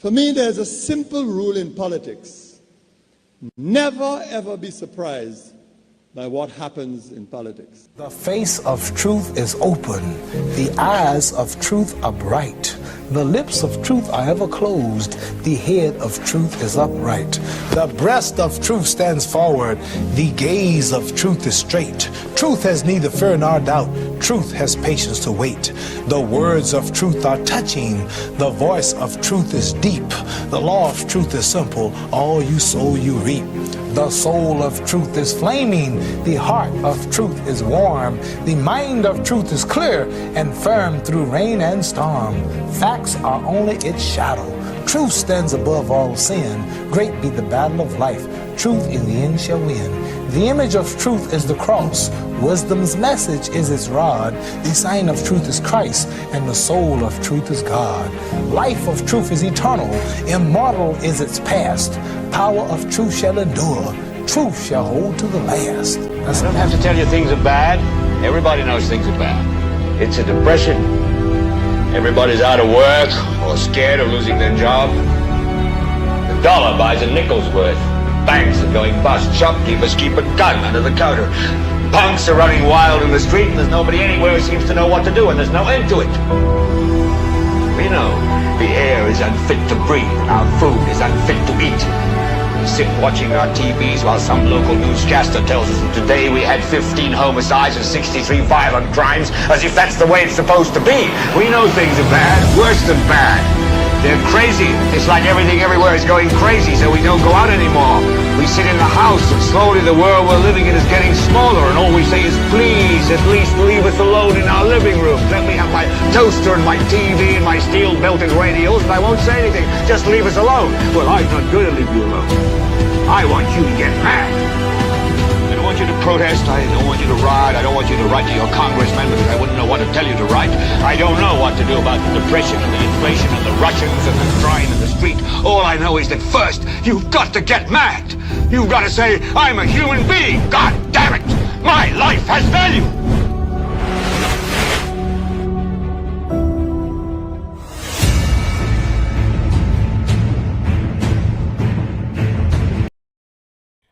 For me, there's a simple rule in politics. Never, ever be surprised by what happens in politics. The face of truth is open. The eyes of truth are bright. The lips of truth are ever closed. The head of truth is upright. The breast of truth stands forward. The gaze of truth is straight. Truth has neither fear nor doubt. Truth has patience to wait. The words of truth are touching. The voice of truth is deep. The law of truth is simple. All you sow, you reap. The soul of truth is flaming. The heart of truth is warm. The mind of truth is clear and firm through rain and storm. Facts are only its shadow. Truth stands above all sin. Great be the battle of life. Truth in the end shall win. The image of truth is the cross. Wisdom's message is its rod. The sign of truth is Christ, and the soul of truth is God. Life of truth is eternal. Immortal is its past. Power of truth shall endure. Truth shall hold to the last. I don't have to tell you things are bad. Everybody knows things are bad. It's a depression. Everybody's out of work or scared of losing their job. The dollar buys a nickel's worth. Banks are going bust. Shopkeepers keep a gun under the counter. Punks are running wild in the street, and there's nobody anywhere who seems to know what to do, and there's no end to it. We know the air is unfit to breathe, and our food is unfit to eat. We sit watching our TVs while some local newscaster tells us that today we had 15 homicides and 63 violent crimes, as if that's the way it's supposed to be. We know things are bad, worse than bad. They're crazy. It's like everything everywhere is going crazy, so we don't go out anymore. We sit in the house, and slowly the world we're living in is getting smaller, and all we say is, please, at least leave us alone in our living room. Let me have my toaster and my TV and my steel-belted radios, and I won't say anything. Just leave us alone. Well, I'm not going to leave you alone. I want you to get mad. I don't want you to protest. I don't want you to riot. I don't want you to write to your congressman because I wouldn't know what to tell you to write. I don't know what to do about the depression and the inflation and the Russians and the crime in the street. All I know is that first, you've got to get mad. You've got to say, I'm a human being. God damn it. My life has value.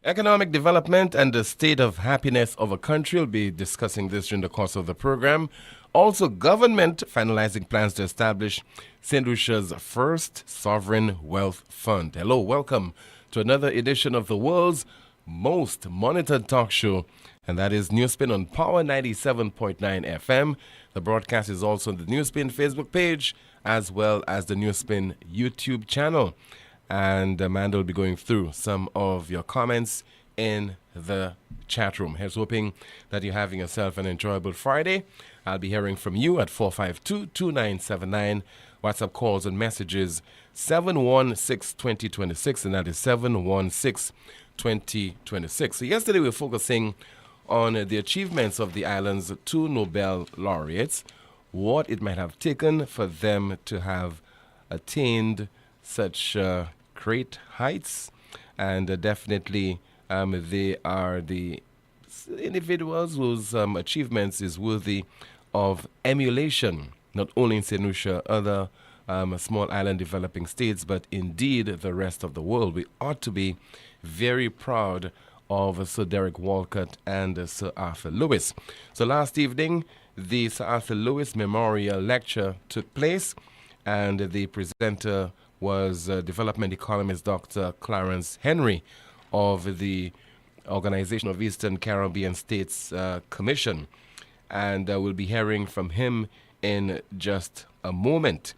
Economic development and the state of happiness of a country. We'll be discussing this during the course of the program. Also, government finalizing plans to establish St. Lucia's first sovereign wealth fund. Hello, welcome to another edition of the world's most monitored talk show, and that is NewsSpin on Power 97.9 FM. The broadcast is also on the NewsSpin Facebook page as well as the NewsSpin YouTube channel. And Amanda will be going through some of your comments in the chat room. Here's hoping that you're having yourself an enjoyable Friday. I'll be hearing from you at 452-2979. WhatsApp calls and messages 716-2026, and that is 716-2026. So yesterday we were focusing on the achievements of the island's two Nobel laureates, what it might have taken for them to have attained such great heights, and definitely they are the individuals whose achievements is worthy of emulation, not only in St. Lucia, other small island developing states, but indeed the rest of the world. We ought to be very proud of Sir Derek Walcott and Sir Arthur Lewis. So last evening, the Sir Arthur Lewis Memorial Lecture took place, and the presenter was development economist Dr. Clarence Henry of the Organization of Eastern Caribbean States Commission. And we'll be hearing from him in just a moment.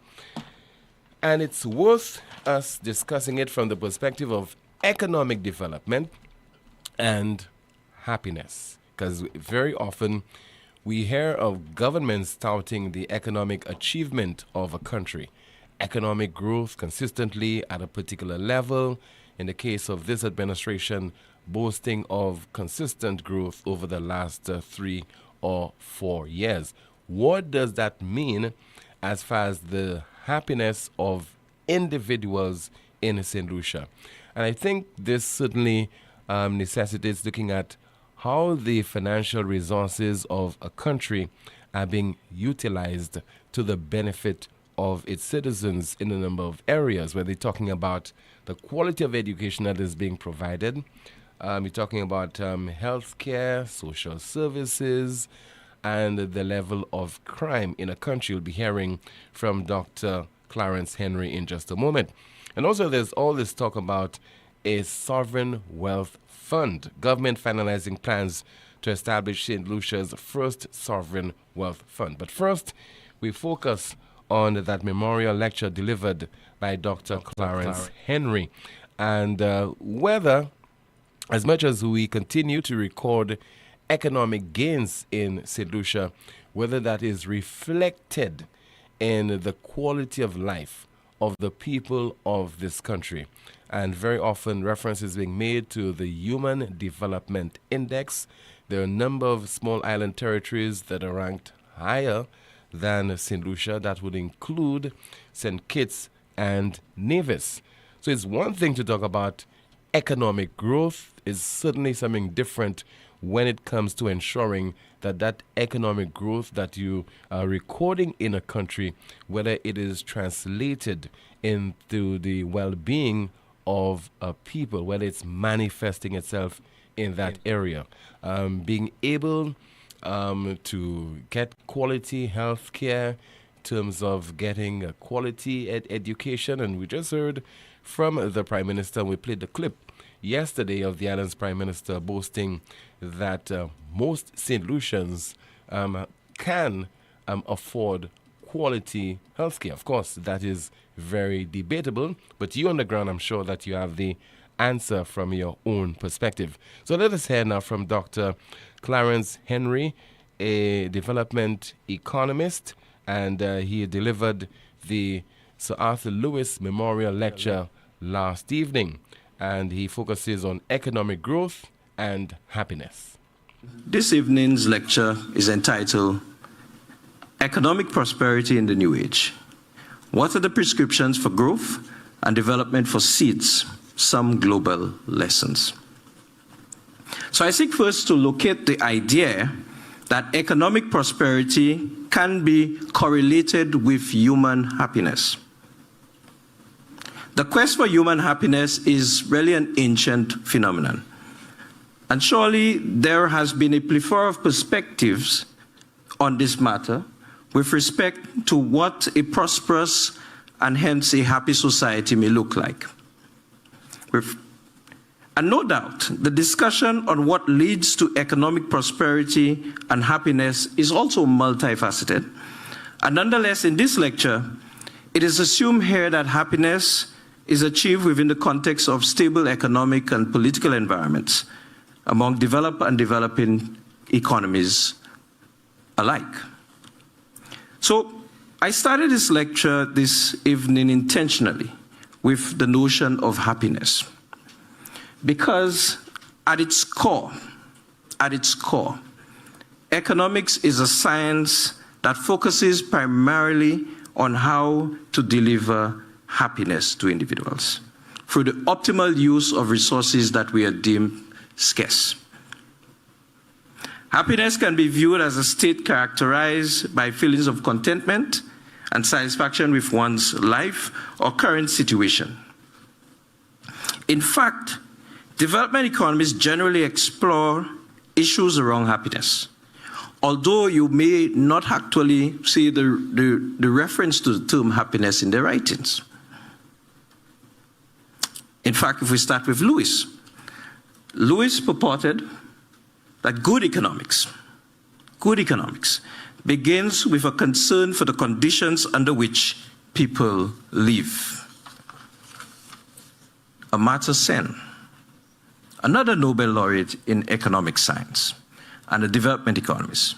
And it's worth us discussing it from the perspective of economic development and happiness. Because very often we hear of governments touting the economic achievement of a country. Economic growth consistently at a particular level. In the case of this administration, boasting of consistent growth over the last 3 or 4 years. What does that mean as far as the happiness of individuals in St. Lucia? And I think this certainly necessitates looking at how the financial resources of a country are being utilized to the benefit of its citizens in a number of areas, where they're talking about the quality of education that is being provided. You're talking about healthcare, social services, and the level of crime in a country. You'll be hearing from Dr. Clarence Henry in just a moment. And also there's all this talk about a sovereign wealth fund. Government finalizing plans to establish St. Lucia's first sovereign wealth fund. But first, we focus on that memorial lecture delivered by Dr. Clarence Henry, and whether, as much as we continue to record economic gains in St. Lucia, whether that is reflected in the quality of life of the people of this country. And very often reference is being made to the Human Development Index. There are a number of small island territories that are ranked higher than St. Lucia. That would include St. Kitts and Nevis. So it's one thing to talk about economic growth. It's certainly something different when it comes to ensuring that that economic growth that you are recording in a country, whether it is translated into the well-being of people, whether it's manifesting itself in that area. Being able to get quality health care in terms of getting a quality education. And we just heard from the Prime Minister, we played the clip yesterday of the island's Prime Minister boasting that most St. Lucians can afford quality health care. Of course, that is very debatable, but you on the ground, I'm sure that you have the answer from your own perspective. So let us hear now from Dr. Clarence Henry, a development economist, and he delivered the Sir Arthur Lewis Memorial Lecture last evening, and he focuses on economic growth and happiness. This evening's lecture is entitled Economic Prosperity in the New Age. What are the prescriptions for growth and development for seeds? Some global lessons. So I seek first to locate the idea that economic prosperity can be correlated with human happiness. The quest for human happiness is really an ancient phenomenon. And surely there has been a plethora of perspectives on this matter with respect to what a prosperous and hence a happy society may look like. And no doubt, the discussion on what leads to economic prosperity and happiness is also multifaceted. And nonetheless, in this lecture, it is assumed here that happiness is achieved within the context of stable economic and political environments among developed and developing economies alike. So I started this lecture this evening intentionally with the notion of happiness, because at its core, economics is a science that focuses primarily on how to deliver happiness to individuals through the optimal use of resources that we are deemed scarce. Happiness can be viewed as a state characterized by feelings of contentment and satisfaction with one's life or current situation. In fact, development economies generally explore issues around happiness, although you may not actually see the reference to the term happiness in their writings. In fact, if we start with Lewis purported that good economics begins with a concern for the conditions under which people live. Amartya Sen, another Nobel laureate in economic science and a development economist,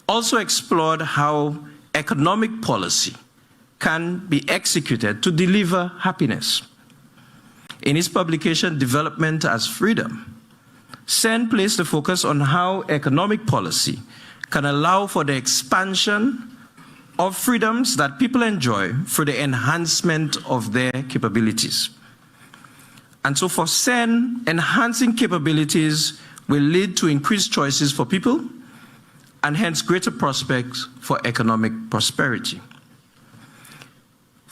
also explored how economic policy can be executed to deliver happiness. In his publication, Development as Freedom, Sen placed the focus on how economic policy can allow for the expansion of freedoms that people enjoy through the enhancement of their capabilities. And so for Sen, enhancing capabilities will lead to increased choices for people and hence greater prospects for economic prosperity.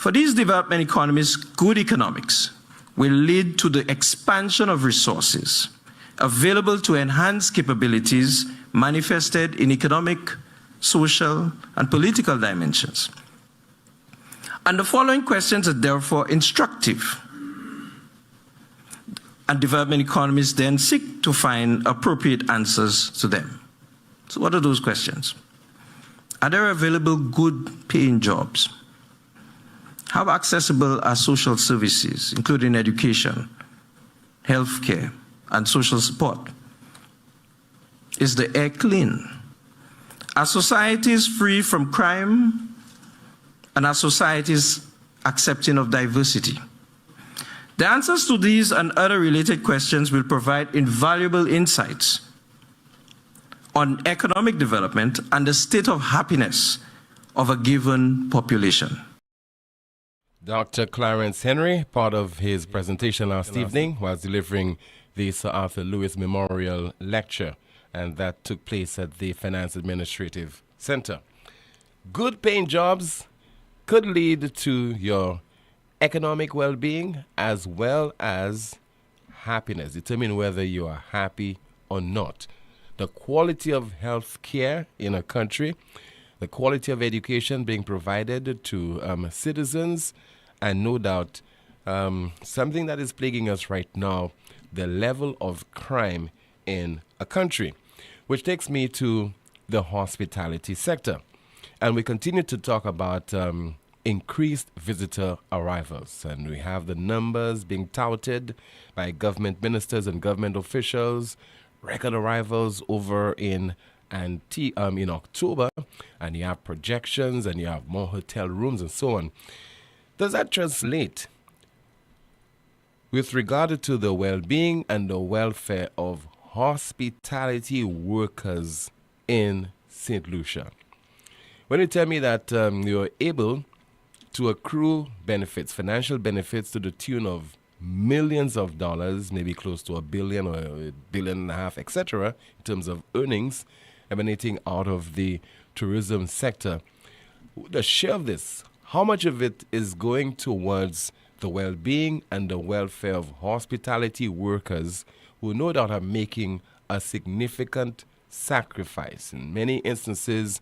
For these development economies, good economics will lead to the expansion of resources available to enhance capabilities manifested in economic, social, and political dimensions. And the following questions are therefore instructive. And development economies then seek to find appropriate answers to them. So what are those questions? Are there available good paying jobs? How accessible are social services, including education, healthcare, and social support? Is the air clean? Are societies free from crime? And are societies accepting of diversity? The answers to these and other related questions will provide invaluable insights on economic development and the state of happiness of a given population. Dr. Clarence Henry, part of his presentation last evening, was delivering the Sir Arthur Lewis Memorial Lecture, and that took place at the Finance Administrative Center. Good paying jobs could lead to your economic well-being as well as happiness. Determine whether you are happy or not. The quality of health care in a country, the quality of education being provided to citizens, and no doubt something that is plaguing us right now, the level of crime in a country. Which takes me to the hospitality sector. And we continue to talk about increased visitor arrivals. And we have the numbers being touted by government ministers and government officials, record arrivals over in October, and you have projections and you have more hotel rooms and so on. Does that translate with regard to the well-being and the welfare of hospitality workers in St. Lucia? When you tell me that you're able to accrue benefits, financial benefits to the tune of millions of dollars, maybe close to $1 billion or $1.5 billion, etc., in terms of earnings emanating out of the tourism sector, the share of this, how much of it is going towards the well-being and the welfare of hospitality workers who no doubt are making a significant sacrifice? In many instances,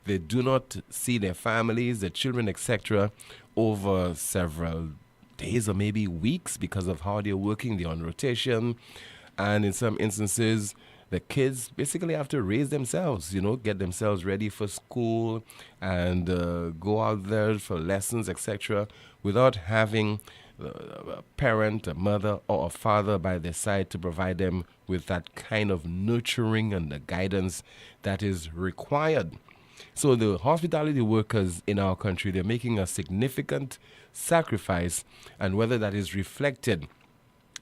they do not see their families, their children, etc., over several days or maybe weeks because of how they're working, they're on rotation. And in some instances, the kids basically have to raise themselves, get themselves ready for school and go out there for lessons, etc., without having a parent, a mother, or a father by their side to provide them with that kind of nurturing and the guidance that is required. So the hospitality workers in our country, they're making a significant sacrifice, and whether that is reflected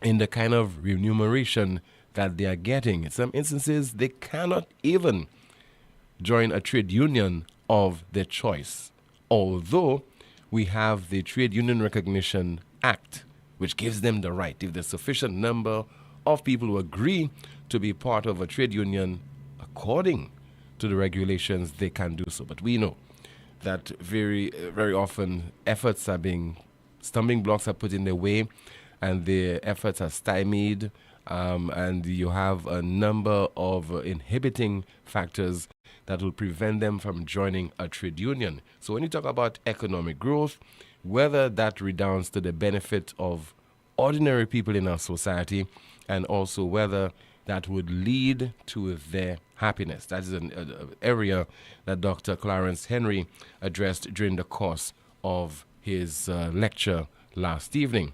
in the kind of remuneration that they are getting. In some instances, they cannot even join a trade union of their choice, although we have the Trade Union Recognition Act, which gives them the right. If there's sufficient number of people who agree to be part of a trade union according to the regulations, they can do so. But we know that very, very often stumbling blocks are put in their way, and the efforts are stymied, and you have a number of inhibiting factors that will prevent them from joining a trade union. So when you talk about economic growth, whether that redounds to the benefit of ordinary people in our society, and also whether that would lead to their happiness. That is an area that Dr. Clarence Henry addressed during the course of his lecture last evening.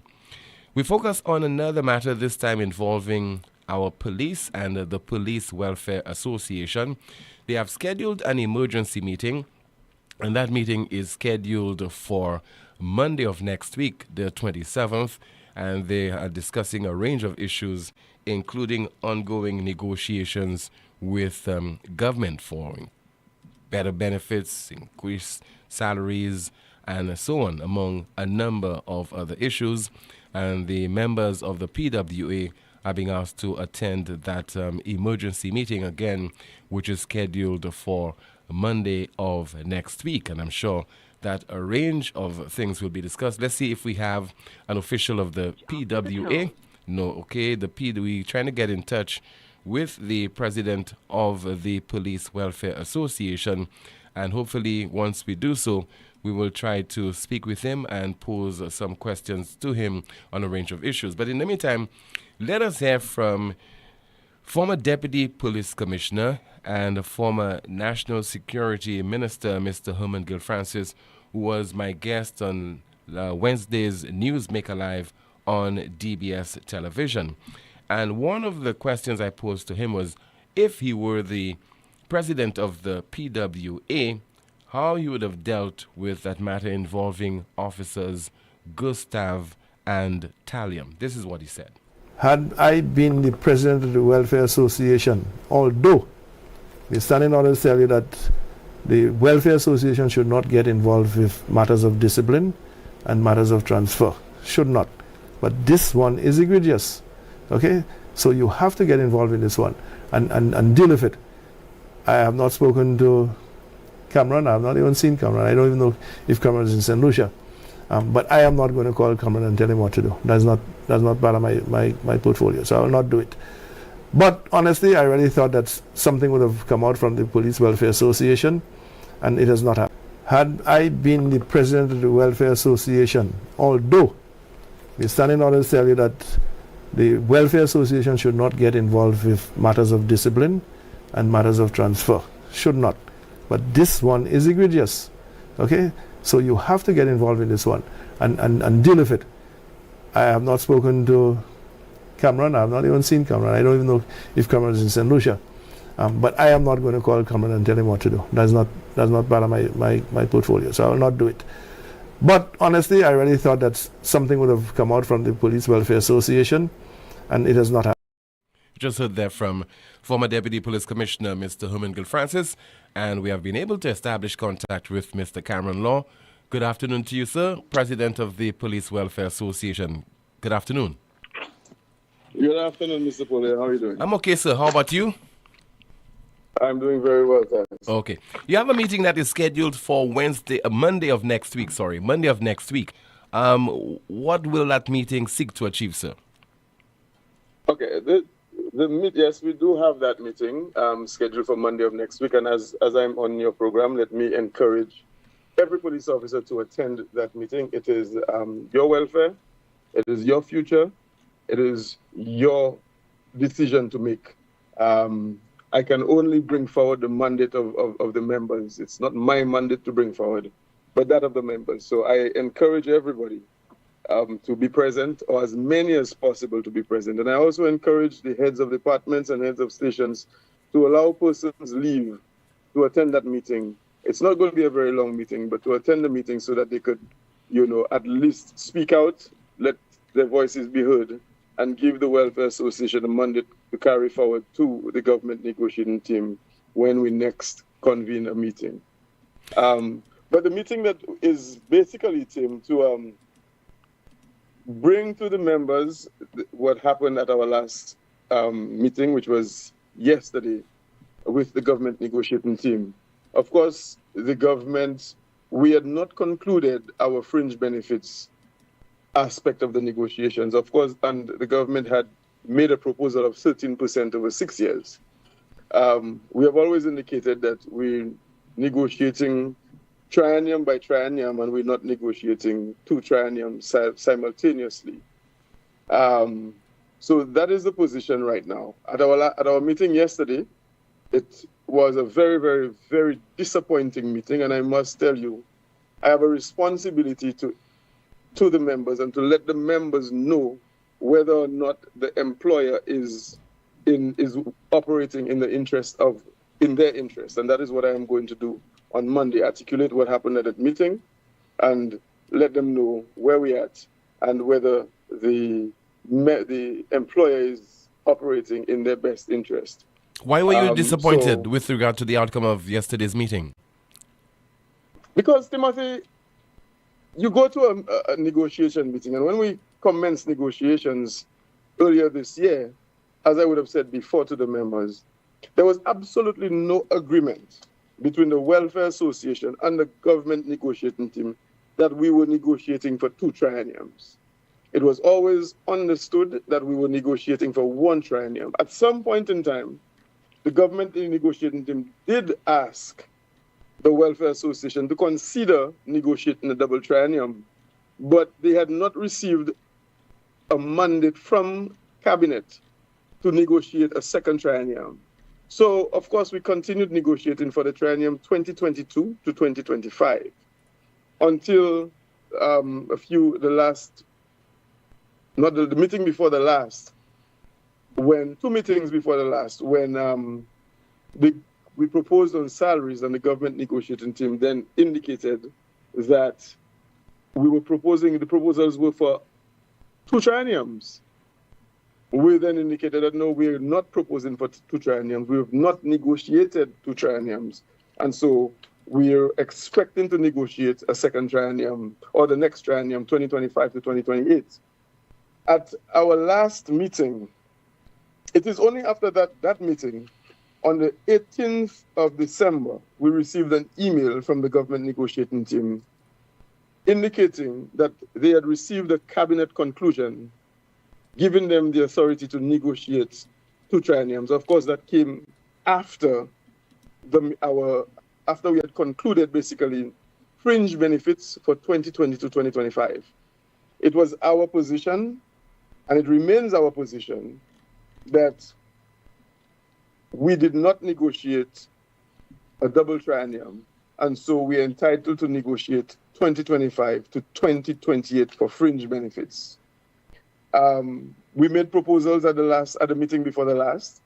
We focus on another matter, this time involving our police and the Police Welfare Association. They have scheduled an emergency meeting, and that meeting is scheduled for Monday of next week, the 27th, and they are discussing a range of issues, including ongoing negotiations with government for better benefits, increased salaries, and so on, among a number of other issues. And the members of the PWA are being asked to attend that emergency meeting again, which is scheduled for Monday of next week. And I'm sure that a range of things will be discussed. Let's see if we have an official of the PWA. No, okay, we're trying to get in touch with the president of the Police Welfare Association, and hopefully once we do so, we will try to speak with him and pose some questions to him on a range of issues. But in the meantime, let us hear from former Deputy Police Commissioner and former National Security Minister, Mr. Herman Gill Francis, who was my guest on Wednesday's Newsmaker Live on DBS television. And one of the questions I posed to him was, if he were the president of the PWA, how he would have dealt with that matter involving officers Gustav and Talium. This is what he said. Had I been the president of the Welfare Association, although the standing orders tell you that the Welfare Association should not get involved with matters of discipline and matters of transfer, should not. But this one is egregious, okay? So you have to get involved in this one and deal with it. I have not spoken to Cameron. I have not even seen Cameron. I don't even know if Cameron is in St. Lucia. But I am not going to call Cameron and tell him what to do. That's not part of my portfolio, so I will not do it. But honestly, I really thought that something would have come out from the Police Welfare Association, and it has not happened. Had I been the president of the Welfare Association, although the standing orders tell you that the Welfare Association should not get involved with matters of discipline and matters of transfer, should not. But this one is egregious, okay? So you have to get involved in this one and deal with it. I have not spoken to Cameron. I have not even seen Cameron. I don't even know if Cameron is in St. Lucia. But I am not going to call Cameron and tell him what to do. That's not part of my portfolio, so I will not do it. But honestly, I really thought that something would have come out from the Police Welfare Association, and it has not happened. Just heard that from former Deputy Police Commissioner Mr. Herman Gill Francis, and we have been able to establish contact with Mr. Cameron Law. Good afternoon to you, sir, President of the Police Welfare Association. Good afternoon. Good afternoon, Mr. Poleon. How are you doing? I'm okay, sir. How about you? I'm doing very well, thanks. Okay. You have a meeting that is scheduled for Monday of next week. What will that meeting seek to achieve, sir? Okay. Yes, we do have that meeting scheduled for Monday of next week. And as I'm on your program, let me encourage every police officer to attend that meeting. It is your welfare. It is your future. It is your decision to make. I can only bring forward the mandate of the members. It's not my mandate to bring forward, but that of the members. So I encourage everybody to be present, or as many as possible to be present. And I also encourage the heads of departments and heads of stations to allow persons leave to attend that meeting. It's not going to be a very long meeting, but to attend the meeting so that they could, at least speak out, let their voices be heard, and give the Welfare Association a mandate to carry forward to the government negotiating team when we next convene a meeting. But the meeting that is basically, Tim, to bring to the members what happened at our last meeting, which was yesterday with the government negotiating team. Of course, the government, we had not concluded our fringe benefits aspect of the negotiations, of course, and the government had made a proposal of 13% over 6 years. We have always indicated that we're negotiating triennium by triennium, and we're not negotiating two trienniums simultaneously. So that is the position right now. At our meeting yesterday, it was a very, very, very disappointing meeting, and I must tell you, I have a responsibility to the members and to let the members know whether or not the employer is operating in their interest, and that is what I am going to do on Monday. Articulate what happened at that meeting, and let them know where we're at and whether the employer is operating in their best interest. Why were you disappointed with regard to the outcome of yesterday's meeting? Because, Timothy, you go to a negotiation meeting, and when we commenced negotiations earlier this year, as I would have said before to the members, there was absolutely no agreement between the Welfare Association and the government negotiating team that we were negotiating for 2 trienniums. It was always understood that we were negotiating for 1 triennium. At some point in time, the government negotiating team did ask the Welfare Association to consider negotiating a double triennium, but they had not received a mandate from Cabinet to negotiate a 2nd triennium. So, of course, we continued negotiating for the triennium 2022 to 2025 until the meeting before the last, when 2 meetings before the last, when we proposed on salaries and the government negotiating team then indicated that we were proposing, the proposals were for 2 trienniums. We then indicated that no, we're not proposing for 2 trienniums. We have not negotiated 2 trienniums. And so we're expecting to negotiate a 2nd triennium or the next triennium, 2025 to 2028. At our last meeting, it is only after that meeting, on the 18th of December, we received an email from the government negotiating team indicating that they had received a cabinet conclusion giving them the authority to negotiate 2 trienniums. Of course, that came after after we had concluded basically fringe benefits for 2020 to 2025. It was our position, and it remains our position, that we did not negotiate a double triennium, and so we're entitled to negotiate 2025 to 2028 for fringe benefits. We made proposals at the meeting before the last,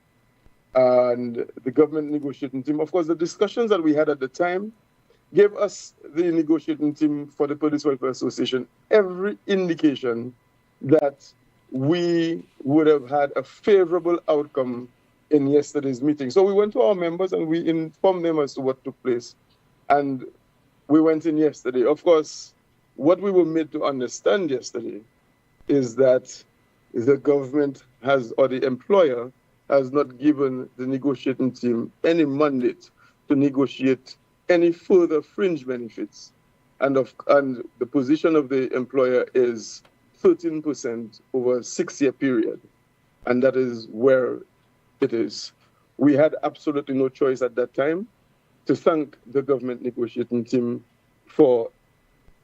and the government negotiating team, of course, the discussions that we had at the time gave us, the negotiating team for the Police Welfare Association, every indication that we would have had a favorable outcome in yesterday's meeting. So we went to our members and we informed them as to what took place. And we went in yesterday. Of course, what we were made to understand yesterday is that the government has, or the employer has not given the negotiating team any mandate to negotiate any further fringe benefits. And the position of the employer is 13% over a 6-year period. And that is where it is. We had absolutely no choice at that time to thank the government negotiating team for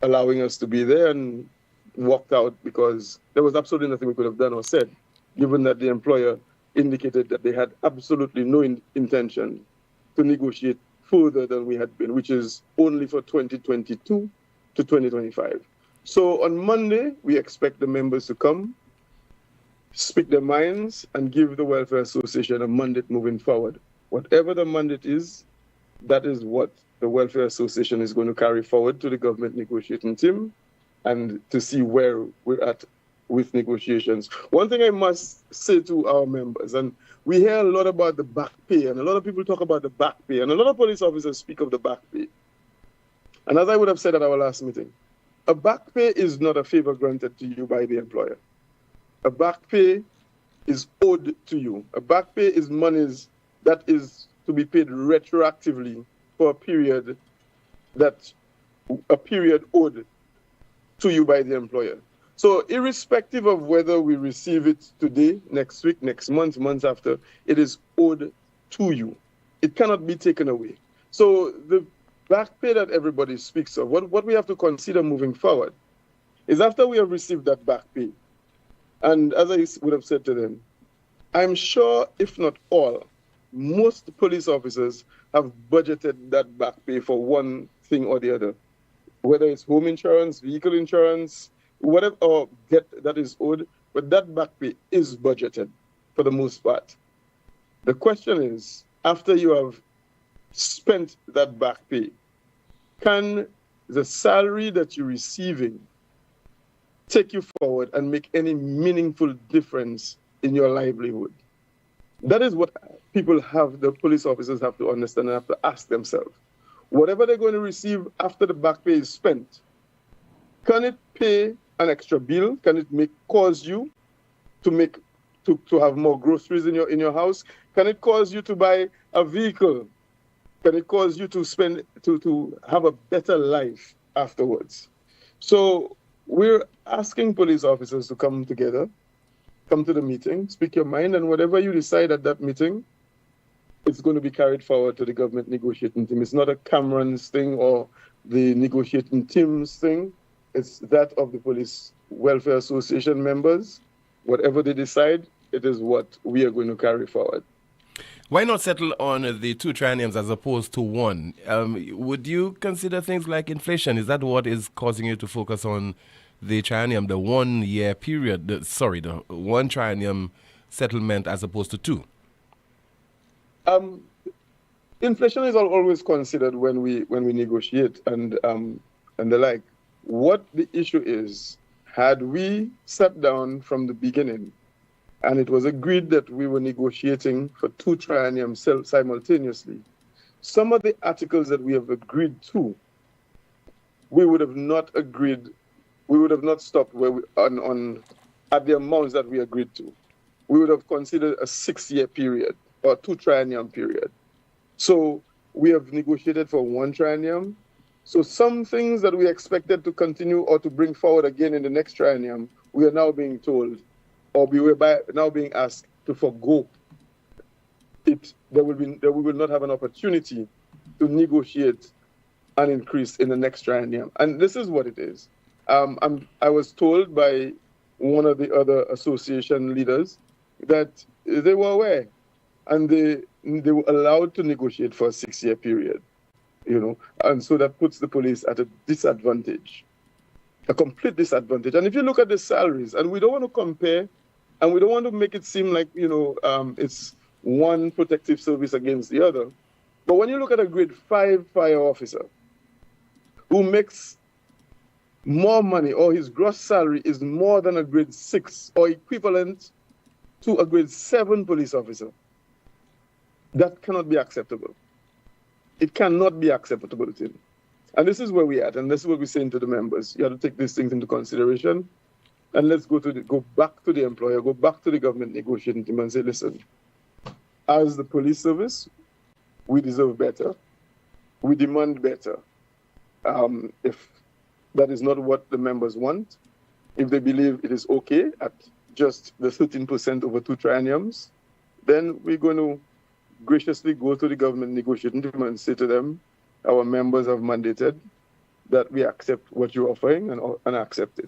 allowing us to be there, and walked out because there was absolutely nothing we could have done or said, given that the employer indicated that they had absolutely no intention to negotiate further than we had been, which is only for 2022 to 2025. So on Monday, we expect the members to come, speak their minds, and give the Welfare Association a mandate moving forward. Whatever the mandate is, that is what the Welfare Association is going to carry forward to the government negotiating team, and to see where we're at with negotiations. One thing I must say to our members, and we hear a lot about the back pay, and a lot of people talk about the back pay, and a lot of police officers speak of the back pay. And as I would have said at our last meeting, a back pay is not a favor granted to you by the employer. A back pay is owed to you. A back pay is monies that is to be paid retroactively for a period owed to you by the employer. So irrespective of whether we receive it today, next week, next month, months after, it is owed to you. It cannot be taken away. So the back pay that everybody speaks of, what we have to consider moving forward is, after we have received that back pay, and as I would have said to them, I'm sure, if not all, most police officers have budgeted that back pay for one thing or the other, whether it's home insurance, vehicle insurance, whatever, or debt that is owed, but that back pay is budgeted for the most part. The question is, after you have spent that back pay, can the salary that you're receiving take you forward and make any meaningful difference in your livelihood? That is what the police officers have to understand and have to ask themselves. Whatever they're going to receive after the back pay is spent, can it pay an extra bill? Can it cause you to have more groceries in your house? Can it cause you to buy a vehicle can it cause you to have a better life afterwards? So we're asking police officers to come together, come to the meeting, speak your mind, and whatever you decide at that meeting, it's going to be carried forward to the government negotiating team. It's not a Cameron's thing or the negotiating team's thing. It's that of the Police Welfare Association members. Whatever they decide, it is what we are going to carry forward. Why not settle on the 2 trienniums as opposed to 1? Would you consider things like inflation? Is that what is causing you to focus on the triennium, the 1 year period, the 1 triennium settlement as opposed to 2? Inflation is always considered when we negotiate and the like. What the issue is, had we sat down from the beginning and it was agreed that we were negotiating for 2 trienniums simultaneously, some of the articles that we have agreed to, we would have not stopped where at the amounts that we agreed to. We would have considered a 6-year period or 2 triennium period. So we have negotiated for 1 triennium. So some things that we expected to continue or to bring forward again in the next triennium, we are now being told, or we were now being asked to forgo it. We will not have an opportunity to negotiate an increase in the next triennium. And this is what it is. I was told by one of the other association leaders that they were aware and they were allowed to negotiate for a 6-year period, and so that puts the police at a disadvantage, a complete disadvantage. And if you look at the salaries, and we don't want to compare, and we don't want to make it seem like, it's one protective service against the other, but when you look at a grade 5 fire officer who makes more money, or his gross salary is more than a grade 6 or equivalent to a grade 7 police officer, that cannot be acceptable. It cannot be acceptable to him. And this is where we're at, and this is what we're saying to the members. You have to take these things into consideration, and let's go back to the employer, go back to the government negotiating team and say, listen, as the police service, we deserve better. We demand better. If that is not what the members want, if they believe it is okay at just the 13% over 2 trienniums, then we're going to graciously go to the government negotiating team and say to them, our members have mandated that we accept what you're offering and accept it.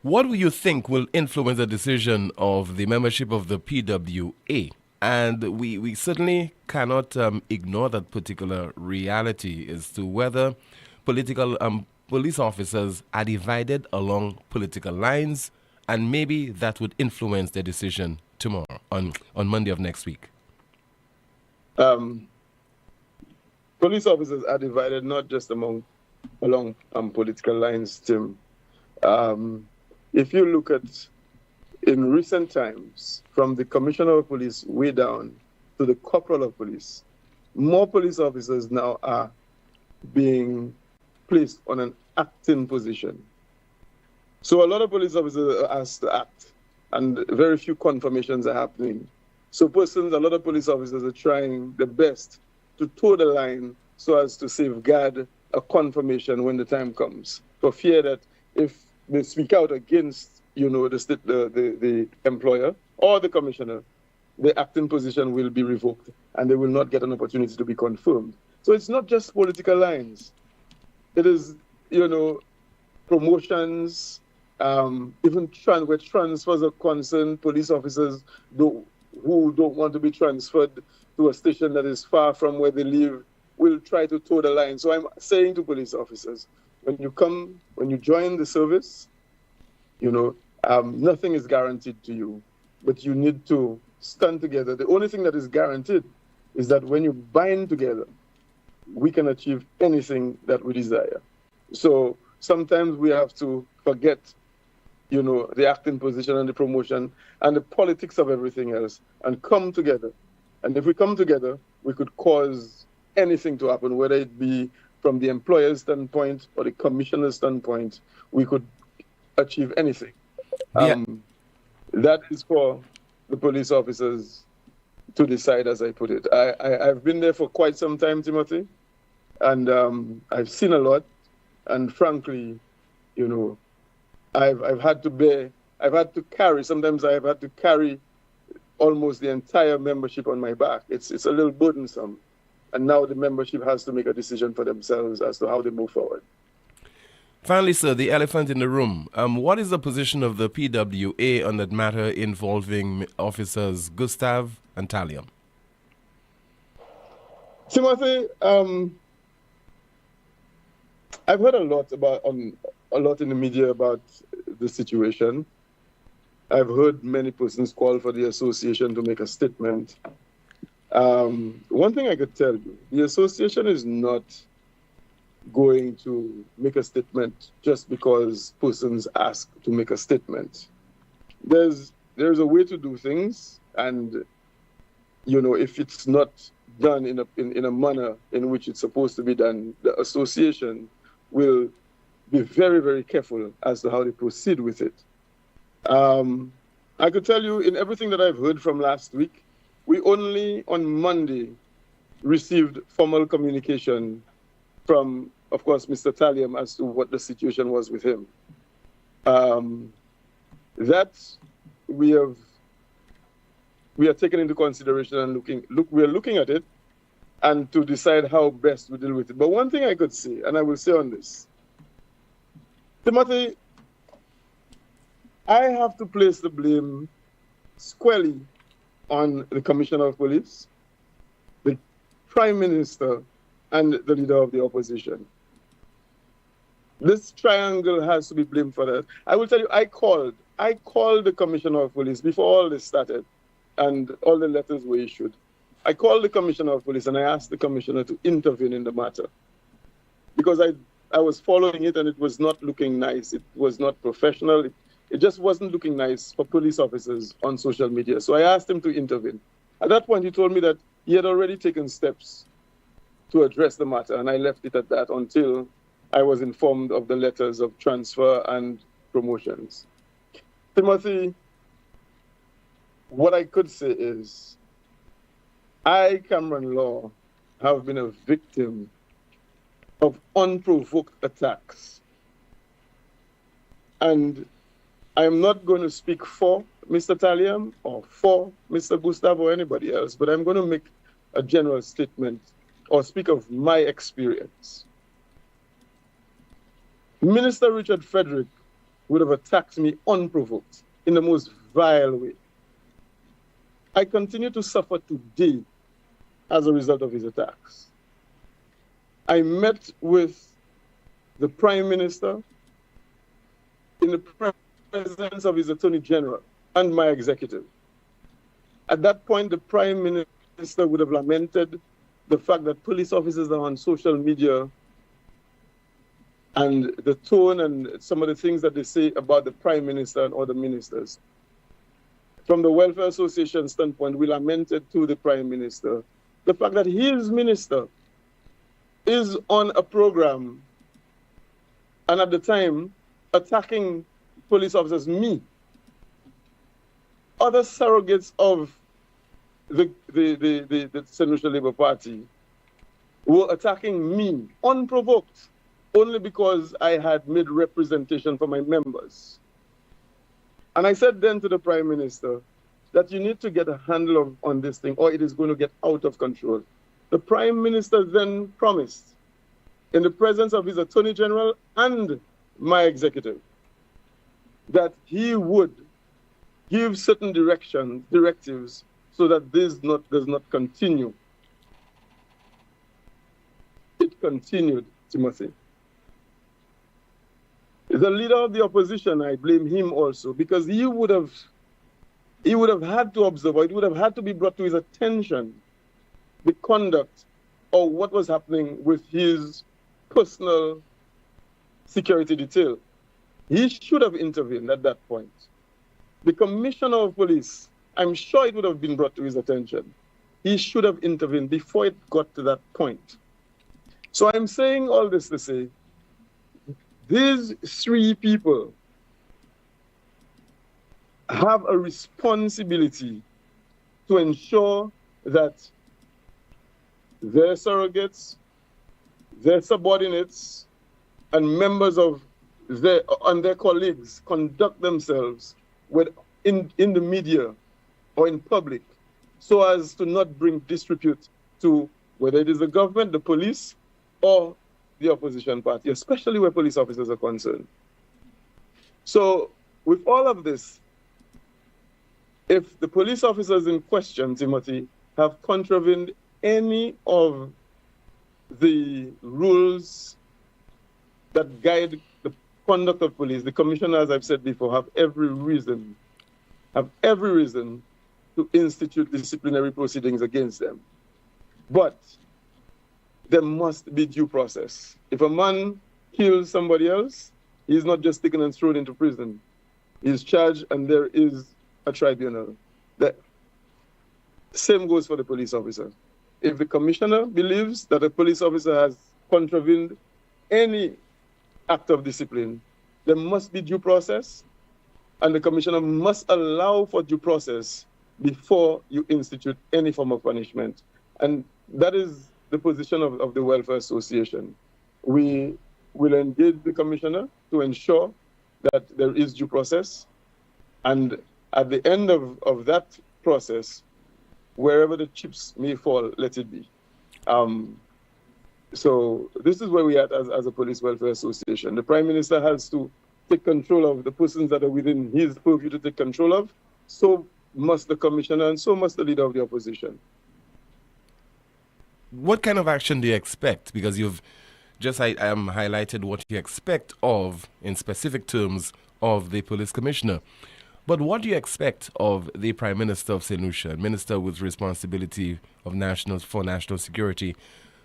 What do you think will influence the decision of the membership of the PWA? And we certainly cannot ignore that particular reality as to whether political police officers are divided along political lines, and maybe that would influence their decision tomorrow, on Monday of next week. Police officers are divided not just along political lines, Tim. If you look at, in recent times, from the commissioner of police way down to the corporal of police, more police officers now are being placed on an acting position. So a lot of police officers are asked to act, and very few confirmations are happening. So a lot of police officers are trying their best to toe the line so as to safeguard a confirmation when the time comes, for fear that if they speak out against, the employer or the commissioner, the acting position will be revoked and they will not get an opportunity to be confirmed. So it's not just political lines. It is, promotions, even where transfers are concerned, police officers who don't want to be transferred to a station that is far from where they live will try to toe the line. So I'm saying to police officers, when you join the service, nothing is guaranteed to you, but you need to stand together. The only thing that is guaranteed is that when you bind together, we can achieve anything that we desire. So sometimes we have to forget, the acting position and the promotion and the politics of everything else and come together. And if we come together, we could cause anything to happen, whether it be from the employer's standpoint or the commissioner's standpoint, we could achieve anything. Yeah. That is for the police officers to decide, as I put it. I've been there for quite some time, Timothy, and I've seen a lot. And frankly, you know, I've had to carry, sometimes I've had to carry almost the entire membership on my back. It's a little burdensome. And now the membership has to make a decision for themselves as to how they move forward. Finally, sir, the elephant in the room. What is the position of the PWA on that matter involving officers Gustav and Talium? Timothy, I've heard a lot in the media about the situation. I've heard many persons call for the association to make a statement. One thing I could tell you, the association is not going to make a statement just because persons ask to make a statement. There's a way to do things, and you know, if it's not done in a manner in which it's supposed to be done, the association will be very, very careful as to how they proceed with it. I could tell you, in everything that I've heard from last week, we only on Monday received formal communication from, of course, Mr. Talium as to what the situation was with him. That we are taking into consideration and we are looking at it and to decide how best we deal with it. But one thing I could say, and I will say on this, Timothy, I have to place the blame squarely on the Commissioner of Police, the Prime Minister, and the leader of the opposition. This triangle has to be blamed for that. I will tell you, I called the Commissioner of Police before all this started and all the letters were issued. I called the Commissioner of Police and I asked the Commissioner to intervene in the matter because I was following it and it was not looking nice. It was not professional. It just wasn't looking nice for police officers on social media. So I asked him to intervene. At that point, he told me that he had already taken steps to address the matter, and I left it at that until I was informed of the letters of transfer and promotions. Timothy, what I could say is, I, Cameron Law, have been a victim of unprovoked attacks. And I'm not going to speak for Mr. Talium or for Mr. Gustav or anybody else, but I'm going to make a general statement or speak of my experience. Minister Richard Frederick would have attacked me unprovoked in the most vile way. I continue to suffer today as a result of his attacks. I met with the Prime Minister in the presence of his Attorney General and my executive. At that point, the Prime Minister would have lamented the fact that police officers are on social media and the tone and some of the things that they say about the Prime Minister and other ministers. From the Welfare Association standpoint, we lamented to the Prime Minister the fact that his minister is on a program and at the time attacking police officers, me, other surrogates of the St. Lucia Labour Party were attacking me unprovoked only because I had made representation for my members. And I said then to the Prime Minister that you need to get a handle on this thing or it is going to get out of control. The Prime Minister then promised in the presence of his Attorney General and my executive that he would give certain directives so that this does not continue. It continued, Timothy. The leader of the opposition, I blame him also, because he would have had to observe, or it would have had to be brought to his attention, the conduct or what was happening with his personal security detail. He should have intervened at that point. The Commissioner of Police, I'm sure it would have been brought to his attention. He should have intervened before it got to that point. So I'm saying all this to say, these three people have a responsibility to ensure that their surrogates, their subordinates, and members of their colleagues conduct themselves in the media or in public so as to not bring disrepute to whether it is the government, the police, or the opposition party, especially where police officers are concerned. So with all of this, if the police officers in question, Timothy, have contravened any of the rules that guide the conduct of police, the commissioner, as I've said before, have every reason to institute disciplinary proceedings against them. But there must be due process. If a man kills somebody else, he's not just taken and thrown into prison. He's charged, and there is a tribunal. The same goes for the police officer. If the commissioner believes that a police officer has contravened any act of discipline, there must be due process, and the commissioner must allow for due process before you institute any form of punishment. And that is the position of the Welfare Association. We will engage the commissioner to ensure that there is due process, and at the end of that process, wherever the chips may fall, let it be. So this is where we are as a Police Welfare Association. The Prime Minister has to take control of the persons that are within his purview to take control of. So must the commissioner, and so must the leader of the opposition. What kind of action do you expect? Because you've just highlighted what you expect of, in specific terms, of the police commissioner. But what do you expect of the Prime Minister of St. Lucia, Minister with responsibility of for national security,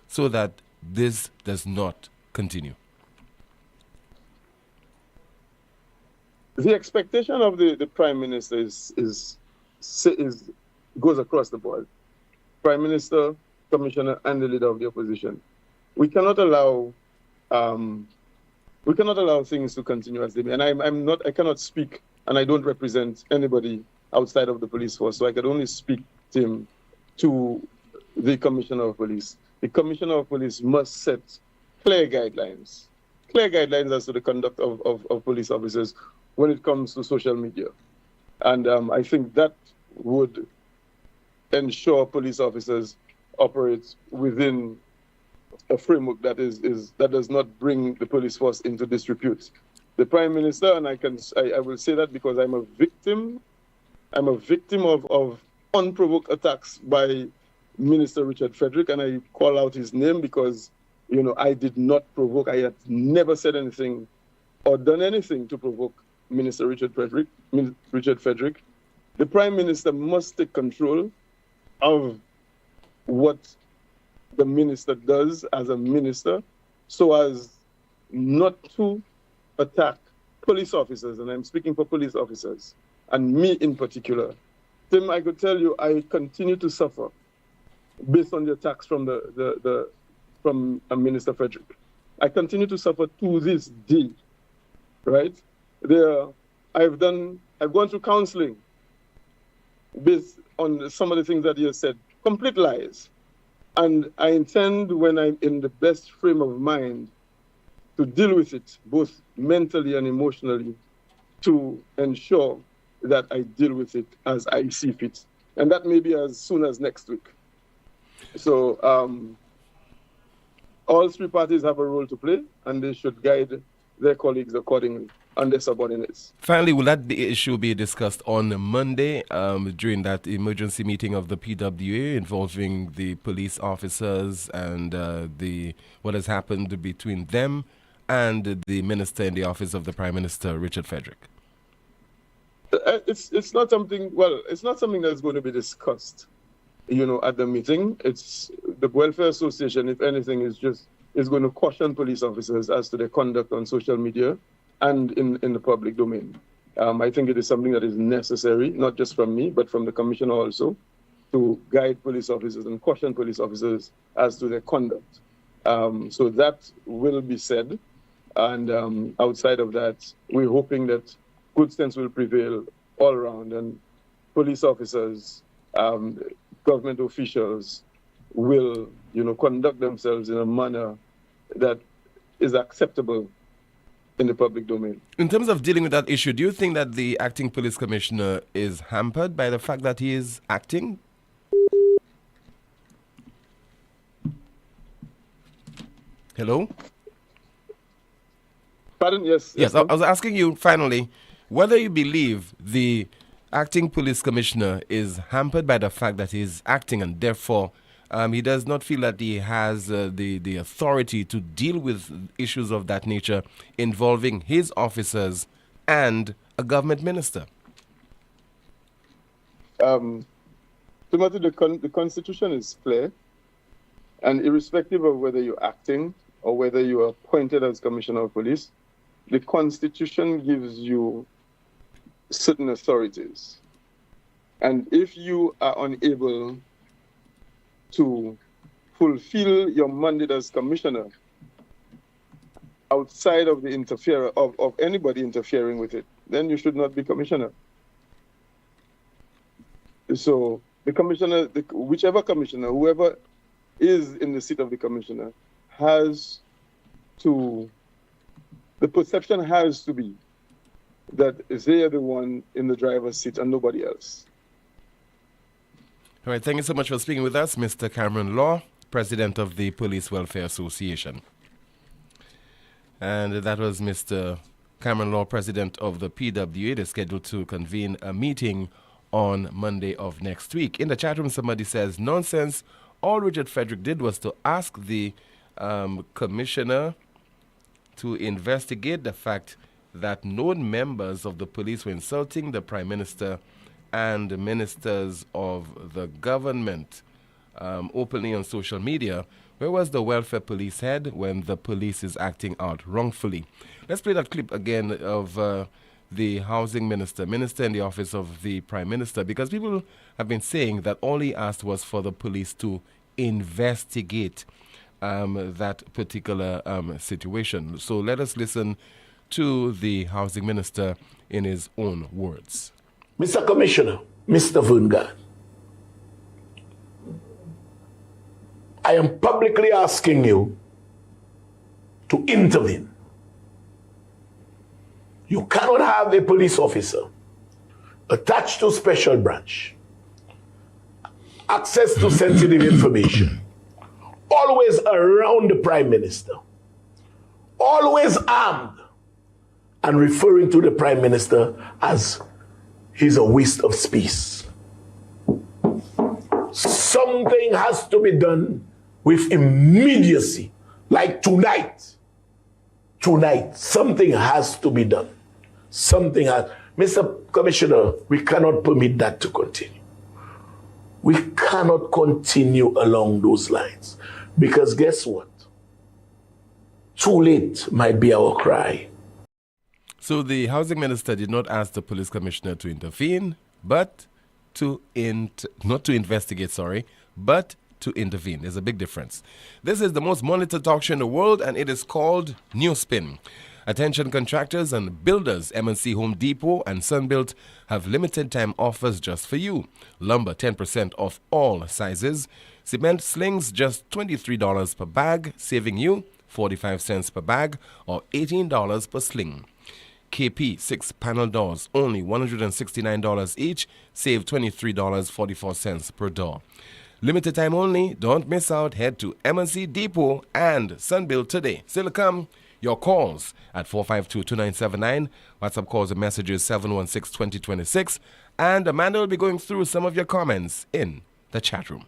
so that this does not continue? The expectation of the Prime Minister goes across the board. Prime Minister, Commissioner, and the leader of the opposition. We cannot allow things to continue as they may. And I cannot speak, and I don't represent anybody outside of the police force, so I can only speak, Tim, to the Commissioner of Police. The Commissioner of Police must set clear guidelines as to the conduct of police officers when it comes to social media. And I think that would ensure police officers operate within a framework that does not bring the police force into disrepute. The Prime Minister, and I will say that because I'm a victim of unprovoked attacks by Minister Richard Frederick, and I call out his name because, I did not provoke. I had never said anything or done anything to provoke Minister Richard Frederick. The Prime Minister must take control of what the minister does as a minister so as not to attack police officers, and I'm speaking for police officers, and me in particular. Tim, I could tell you I continue to suffer based on the attacks from Minister Frederick. I continue to suffer to this day, right? I've gone through counseling based on some of the things that he has said, complete lies. And I intend, when I'm in the best frame of mind, to deal with it, both mentally and emotionally, to ensure that I deal with it as I see fit. And that may be as soon as next week. So all three parties have a role to play, and they should guide their colleagues accordingly and their subordinates. Finally, will that issue be discussed on Monday during that emergency meeting of the PWA involving the police officers and what has happened between them and the minister in the office of the Prime Minister, Richard Frederick? It's not something that's going to be discussed, at the meeting. It's the Welfare Association, if anything, is going to caution police officers as to their conduct on social media and in the public domain. I think it is something that is necessary, not just from me, but from the commissioner also, to guide police officers and caution police officers as to their conduct. So that will be said. And outside of that, we're hoping that good sense will prevail all around, and police officers government officials will, conduct themselves in a manner that is acceptable in the public domain. In terms of dealing with that issue, do you think that the acting police commissioner is hampered by the fact that he is acting? Hello? Pardon? Yes. Yes, I was asking you finally whether you believe the acting police commissioner is hampered by the fact that he is acting and therefore he does not feel that he has the authority to deal with issues of that nature involving his officers and a government minister. Timothy, the Constitution is clear, and irrespective of whether you're acting or whether you are appointed as Commissioner of Police, the Constitution gives you certain authorities. And if you are unable to fulfill your mandate as commissioner outside of the of anybody interfering with it, then you should not be commissioner. So the commissioner, whichever commissioner, whoever is in the seat of the commissioner, the perception has to be that they are the one in the driver's seat and nobody else. All right, thank you so much for speaking with us, Mr. Cameron Law, President of the Police Welfare Association. And that was Mr. Cameron Law, President of the PWA. They're scheduled to convene a meeting on Monday of next week. In the chat room, somebody says, nonsense. All Richard Frederick did was to ask the commissioner to investigate the fact that known members of the police were insulting the Prime Minister and the ministers of the government openly on social media. Where was the welfare police head when the police is acting out wrongfully? Let's play that clip again of the housing minister in the office of the Prime Minister, because people have been saying that all he asked was for the police to investigate that particular situation. So let us listen to the housing minister in his own words. Mr. Commissioner, Mr. Vungard, I am publicly asking you to intervene. You cannot have a police officer attached to special branch, access to sensitive information, always around the Prime Minister, always armed, and referring to the Prime Minister as he's a waste of space. Something has to be done with immediacy, like tonight. Tonight, something has to be done. Something has. Mr. Commissioner, we cannot permit that to continue. We cannot continue along those lines. Because guess what? Too late might be our cry. So the housing minister did not ask the police commissioner to intervene, but not to investigate, but to intervene. There's a big difference. This is the most monitored talk show in the world, and it is called NewsSpin. Attention contractors and builders, M&C Home Depot and Sunbuilt have limited time offers just for you. Lumber, 10% off all sizes. Cement slings, just $23 per bag, saving you 45 cents per bag or $18 per sling. KP 6-panel doors, only $169 each, save $23.44 per door. Limited time only, don't miss out. Head to M&C Depot and Sunbuilt today. Still to come, your calls at 452-2979, WhatsApp calls and messages 716-2026, and Amanda will be going through some of your comments in the chat room.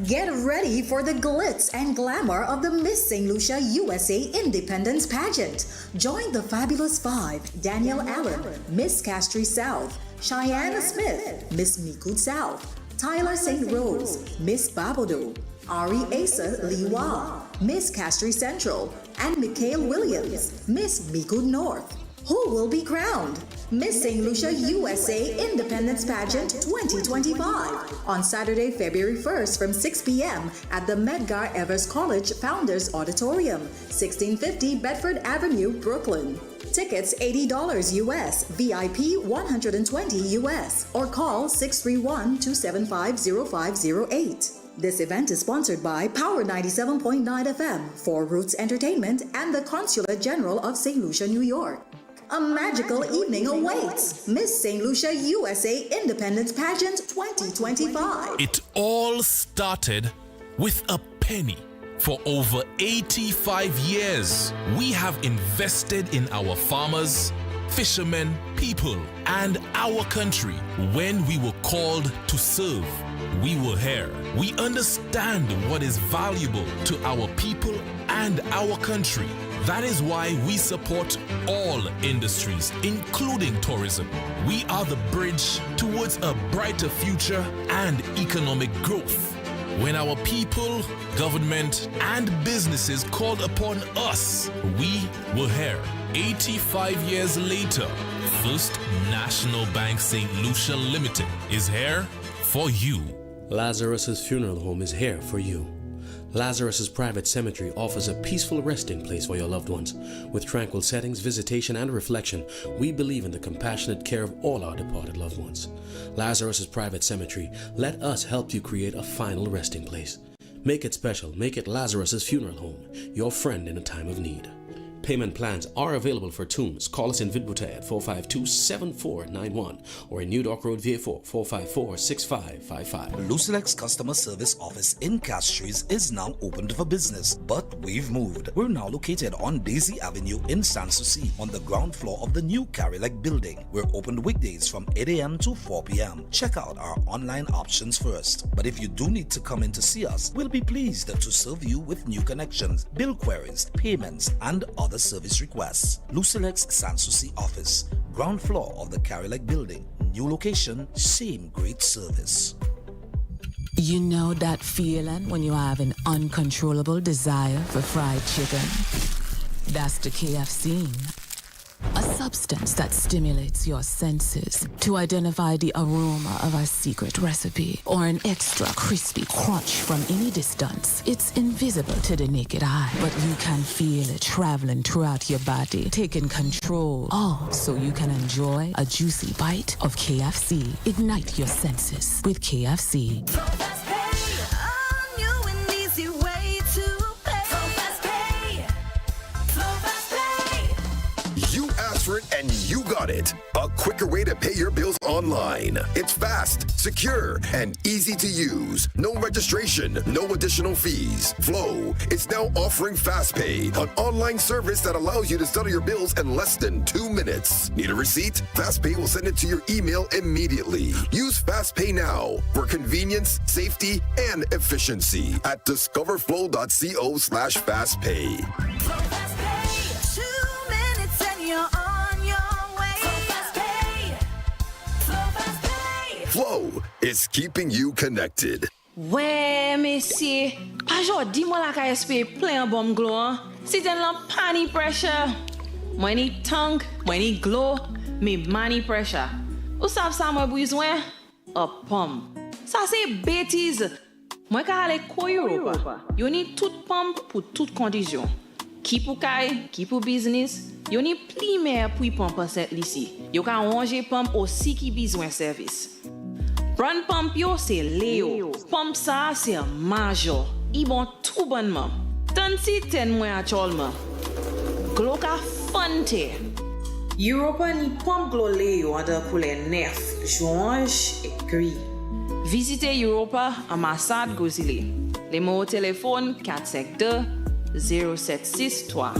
Get ready for the glitz and glamour of the Miss St. Lucia USA Independence Pageant. Join the Fabulous Five: Danielle Allen, Miss Castry South; Cheyenne Smith, Miss Mikud South; Tyler St. Rose, Miss Babodo; Ari Asa Liwa, Miss Castry Central; and Mikhail Williams, Miss Mikud North. Who will be crowned Miss St. Lucia USA Independence Pageant 2025 on Saturday, February 1st from 6 p.m. at the Medgar Evers College Founders Auditorium, 1650 Bedford Avenue, Brooklyn. Tickets $80 US, VIP $120 US, or call 631-275-0508. This event is sponsored by Power 97.9 FM, Four Roots Entertainment, and the Consulate General of St. Lucia, New York. A magical evening awaits. Miss St. Lucia USA Independence Pageant 2025. It all started with a penny. For over 85 years, we have invested in our farmers, fishermen, people, and our country. When we were called to serve, we were here. We understand what is valuable to our people and our country. That is why we support all industries, including tourism. We are the bridge towards a brighter future and economic growth. When our people, government, and businesses called upon us, we were here. 85 years later, First National Bank St. Lucia Limited is here for you. Lazarus's Funeral Home is here for you. Lazarus's Private Cemetery offers a peaceful resting place for your loved ones. With tranquil settings, visitation, and reflection, we believe in the compassionate care of all our departed loved ones. Lazarus's Private Cemetery, let us help you create a final resting place. Make it special. Make it Lazarus's Funeral Home, your friend in a time of need. Payment plans are available for tombs. Call us in Vidbuta at 452-7491 or in New Dock Road, VA4, 454-6555. Lucilex Customer Service Office in Castries is now opened for business, but we've moved. We're now located on Daisy Avenue in Sanssouci on the ground floor of the new Carilac building. We're open weekdays from 8 a.m. to 4 p.m. Check out our online options first. But if you do need to come in to see us, we'll be pleased to serve you with new connections, bill queries, payments, and other service requests. Lucilex Sanssouci office, ground floor of the Carilac building. New location, same great service. You know that feeling when you have an uncontrollable desire for fried chicken? That's the KFC. A substance that stimulates your senses to identify the aroma of a secret recipe or an extra crispy crunch from any distance. It's invisible to the naked eye, but you can feel it traveling throughout your body, taking control. All so you can enjoy a juicy bite of KFC. Ignite your senses with KFC. And you got it. A quicker way to pay your bills online. It's fast, secure, and easy to use. No registration, no additional fees. Flow is now offering FastPay, an online service that allows you to settle your bills in less than 2 minutes. Need a receipt? FastPay will send it to your email immediately. Use FastPay now for convenience, safety, and efficiency at discoverflow.co/fastpay. Flow is keeping you connected. Ouais, messieurs, pas jodi moi la ka espérer plein bon glow. Si t'en la pani pressure. Moi ni tongue, moi ni glow, me money pressure. Ou savez ça moi besoin? A pomme. Ça c'est bêtise. Moi ka aller ko Europa. You need toute pomme pour toute condition. Qui pour kay, qui pour business. You need pli mer pour pomme cette ici. You ka ranger pomme aussi qui besoin service. Brand pump yo c'est Léo. Pump ça c'est Major. Ils bon tout bonnement. Tant si ten mois actuellement. Glo ka fante. Europa ni pump glo Léo en de couleur neuf, orange et gris. Visitez Europa ambassade Gozile. Les mots au téléphone 452 0763.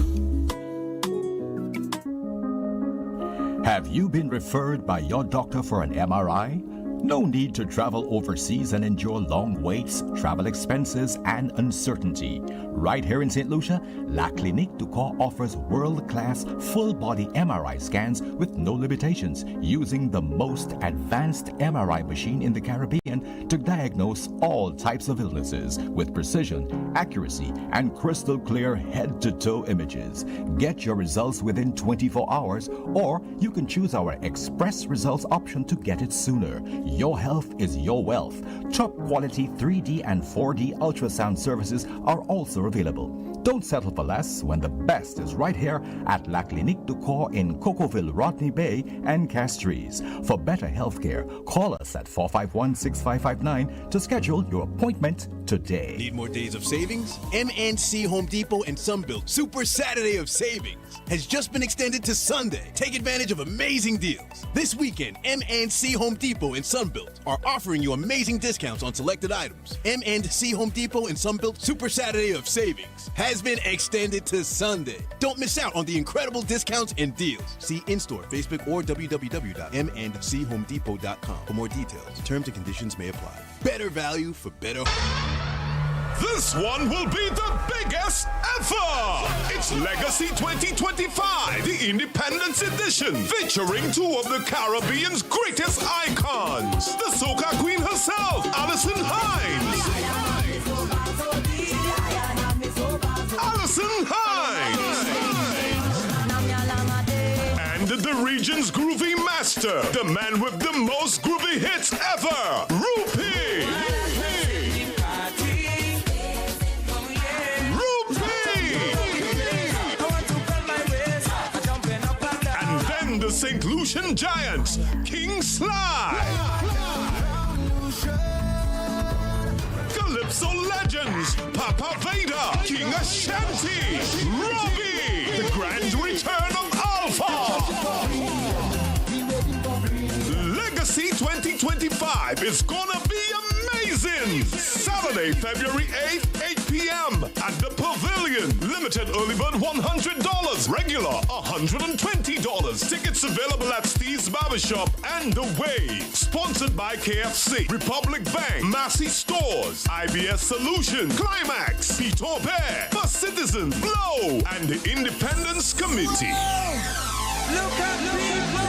Have you been referred by your doctor for an MRI? No need to travel overseas and endure long waits, travel expenses, and uncertainty. Right here in St. Lucia, La Clinique du Corps offers world-class full-body MRI scans with no limitations, using the most advanced MRI machine in the Caribbean to diagnose all types of illnesses with precision, accuracy, and crystal clear head-to-toe images. Get your results within 24 hours, or you can choose our Express Results option to get it sooner. Your health is your wealth. Top quality 3D and 4D ultrasound services are also available. Don't settle for less when the best is right here at La Clinique du Corps in Cocoville, Rodney Bay, and Castries. For better healthcare, call us at 451-6559 to schedule your appointment today. Need more days of savings? MNC Home Depot and Sunbelt Super Saturday of Savings has just been extended to Sunday. Take advantage of amazing deals. This weekend, MNC Home Depot and Sunbelt are offering you amazing discounts on selected items. MNC Home Depot and Sunbelt Super Saturday of Savings has been extended to Sunday. Don't miss out on the incredible discounts and deals. See in-store, Facebook, or www.mnchomedepot.com for more details. Terms and conditions may apply. Better value for better. This one will be the biggest ever! It's Legacy 2025, the Independence Edition, featuring two of the Caribbean's greatest icons, the soca queen herself, Alison Hines. Alison Hines! And the region's groovy master, the man with the most groovy hits ever, Rupee! The St. Lucian Giants, King Sly. Calypso Legends, Papa Vader, King Ashanti, Robbie, the grand return of Alpha. Legacy 2025 is gonna be amazing. Saturday, February 8th, 8 p.m. at the Pavilion. Limited early bird $100, regular $120. Tickets available at Steve's Barbershop and The Wave. Sponsored by KFC, Republic Bank, Massey Stores, IBS Solutions, Climax, Peter Bear, First Citizen, Blow, and the Independence Committee. Look at people!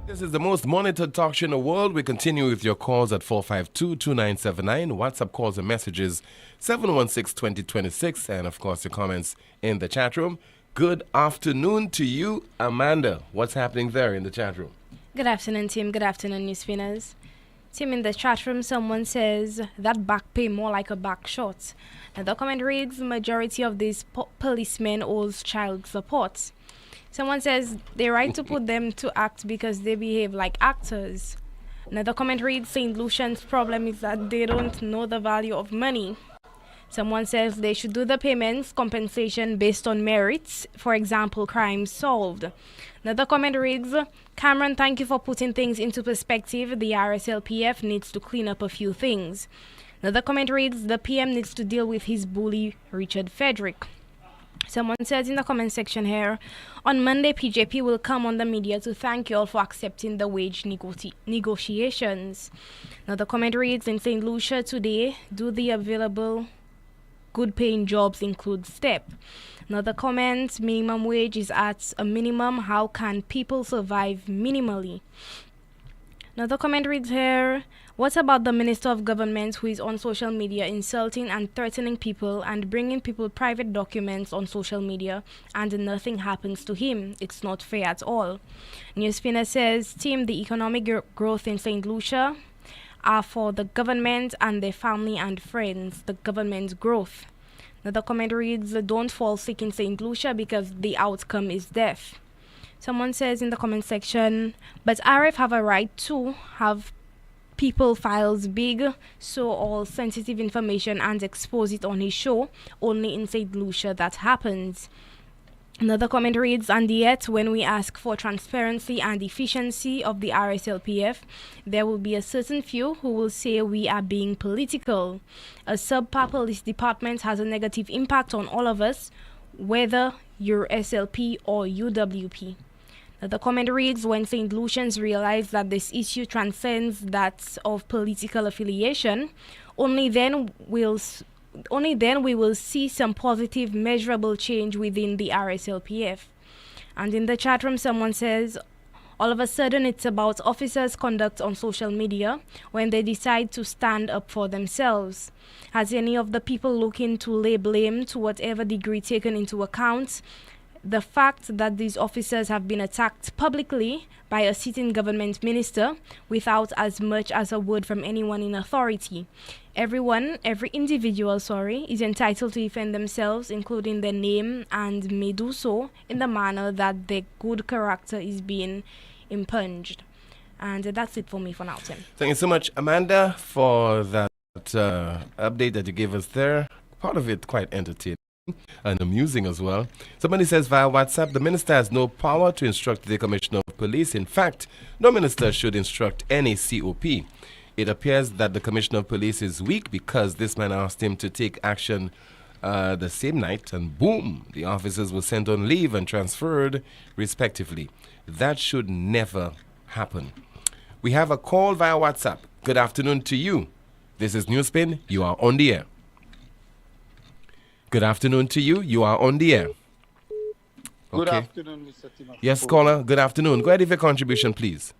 This is the most monitored talk show in the world. We continue with your calls at 452-2979. WhatsApp calls and messages 716-2026. And, of course, your comments in the chat room. Good afternoon to you, Amanda. What's happening there in the chat room? Good afternoon, Tim. Good afternoon, NewsSpinners. Tim, in the chat room, someone says that back pay more like a back shot. And the comment reads, majority of these policemen owes child support. Someone says they right to put them to act because they behave like actors. Another comment reads, St. Lucian's problem is that they don't know the value of money. Someone says they should do the payments, compensation based on merits, for example, crimes solved. Another comment reads, Cameron, thank you for putting things into perspective. The RSLPF needs to clean up a few things. Another comment reads, the PM needs to deal with his bully, Richard Frederick. Someone says in the comment section here, on Monday, PJP will come on the media to thank you all for accepting the wage negotiations. Now the comment reads, in St. Lucia today, do the available good paying jobs include STEP? Another comment, minimum wage is at a minimum. How can people survive minimally? Another comment reads here, what about the Minister of Government who is on social media insulting and threatening people and bringing people private documents on social media and nothing happens to him? It's not fair at all. NewsSpinner says, Team, the economic growth in St. Lucia are for the government and their family and friends, the government's growth. Another comment reads, don't fall sick in St. Lucia because the outcome is death. Someone says in the comment section, but RF have a right to have people files big, so all sensitive information and expose it on his show. Only in St. Lucia that happens. Another comment reads, and yet when we ask for transparency and efficiency of the RSLPF, there will be a certain few who will say we are being political. A subpar police department has a negative impact on all of us. whether you're SLP or UWP. The comment reads, when St. Lucians realize that this issue transcends that of political affiliation, only then we will see some positive, measurable change within the RSLPF. And in the chat room, someone says, all of a sudden it's about officers' conduct on social media when they decide to stand up for themselves. Has any of the people looking to lay blame to whatever degree taken into account the fact that these officers have been attacked publicly by a sitting government minister without as much as a word from anyone in authority? Every individual, is entitled to defend themselves, including their name, and may do so in the manner that their good character is being impunged. And that's it for me for now, Tim. Thank you so much, Amanda, for that update that you gave us there. Part of it quite entertaining and amusing as well. Somebody says via WhatsApp, the minister has no power to instruct the commissioner of police. In fact, no minister should instruct any COP. It appears that the commissioner of police is weak because this man asked him to take action the same night, and boom, the officers were sent on leave and transferred respectively. That should never happen. We have a call via WhatsApp. Good afternoon to you. This is NewsSpin. You are on the air. Good afternoon to you. You are on the air. Good afternoon, Mr. Timothy. Yes, caller. Good afternoon. Go ahead with your contribution, please.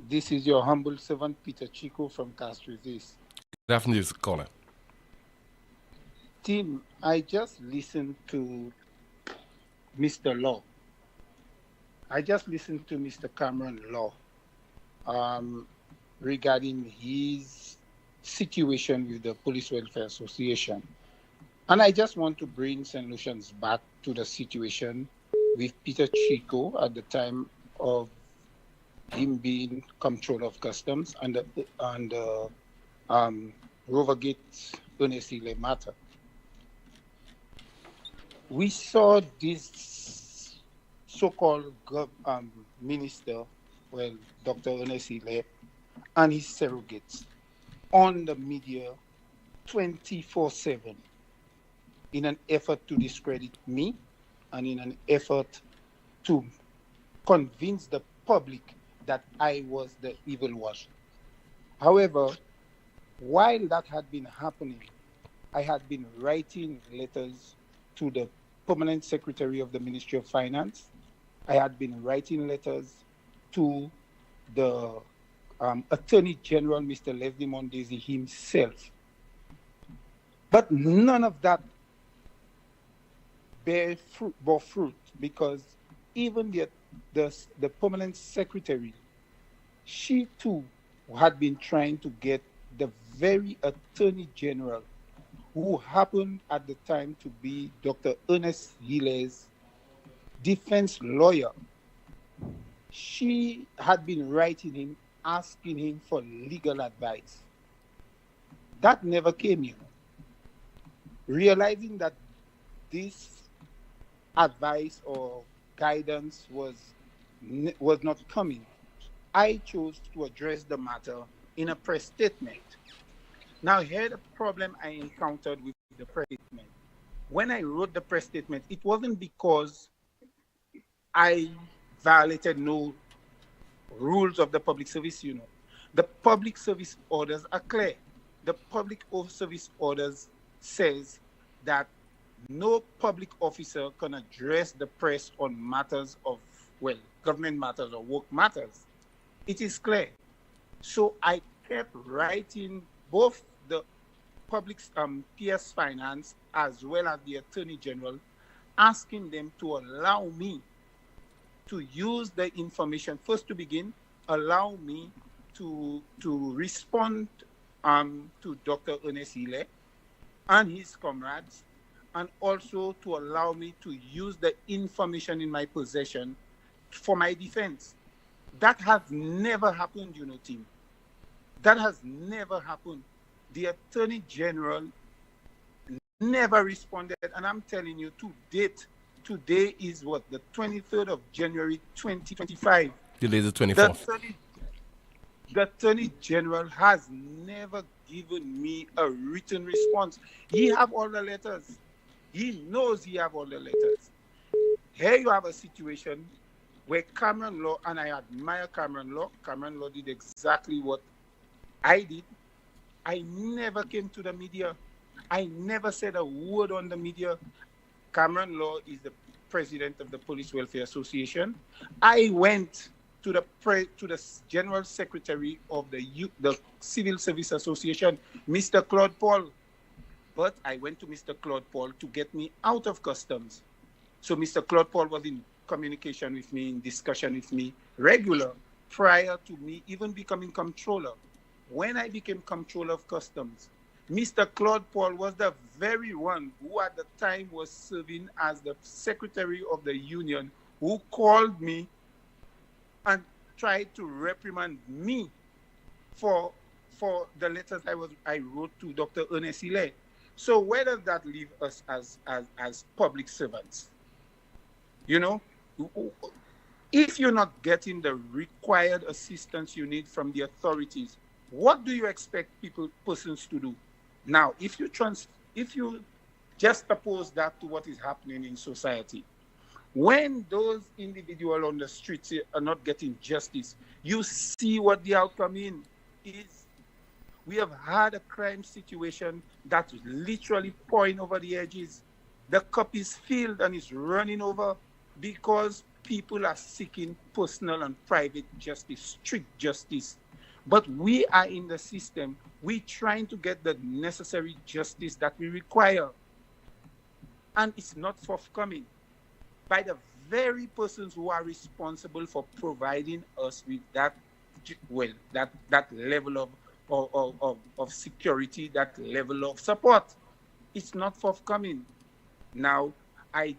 This is your humble servant, Peter Chico from Castries East. Good afternoon, caller. Tim, I just listened to Mr. Law. I just listened to Mr. Cameron Law regarding his situation with the Police Welfare Association. And I just want to bring St. Lucians back to the situation with Peter Chico at the time of him being Comptroller of Customs and Rovergate Unesile matter. We saw this so-called minister, Dr. Unesile, and his surrogates on the media 24/7 in an effort to discredit me and in an effort to convince the public that I was the evil one. However, while that had been happening, I had been writing letters to the Permanent Secretary of the Ministry of Finance. I had been writing letters to the Attorney General, Mr. Leslie Mondesi himself. But none of that bore fruit because even the Permanent Secretary, she too had been trying to get the very Attorney General, who happened at the time to be Dr. Ernest Hile's defense lawyer. She had been writing him, asking him for legal advice. That never came in. Realizing that this advice or guidance was not coming, I chose to address the matter in a press statement. Now, here the problem I encountered with the press statement. When I wrote the press statement, it wasn't because I violated no rules of the public service, The public service orders are clear. The public service orders says that no public officer can address the press on matters of, government matters or work matters. It is clear. So I kept writing both the public PS Finance as well as the Attorney General, asking them to allow me to use the information. First to begin, allow me to respond to Dr. Ernest Hile and his comrades, and also to allow me to use the information in my possession for my defense. That has never happened, team. That has never happened. The Attorney General never responded, and I'm telling you, to date, today is what, the 23rd of January, 2025. Today is the 24th. The Attorney General has never given me a written response. He have all the letters. He knows he have all the letters. Here you have a situation where Cameron Law, and I admire Cameron Law did exactly what I did. I never came to the media. I never said a word on the media. Cameron Law is the president of the Police Welfare Association. I went to the General Secretary of the Civil Service Association, Mr. Claude Paul. But I went to Mr. Claude Paul to get me out of customs. So Mr. Claude Paul was in communication with me, in discussion with me, regular, prior to me even becoming comptroller. When I became comptroller of customs, Mr. Claude Paul was the very one who at the time was serving as the secretary of the union, who called me and tried to reprimand me for the letters I wrote to Dr. Ernest Hilaire. So where does that leave us as public servants? You know, if you're not getting the required assistance you need from the authorities, what do you expect persons to do? Now, if you just oppose that to what is happening in society, when those individuals on the streets are not getting justice, you see what the outcome is. We have had a crime situation that's literally pouring over the edges. The cup is filled and is running over because people are seeking personal and private justice, strict justice. But we are in the system. We're trying to get the necessary justice that we require. And it's not forthcoming by the very persons who are responsible for providing us with that level of security, that level of support. It's not forthcoming. Now, I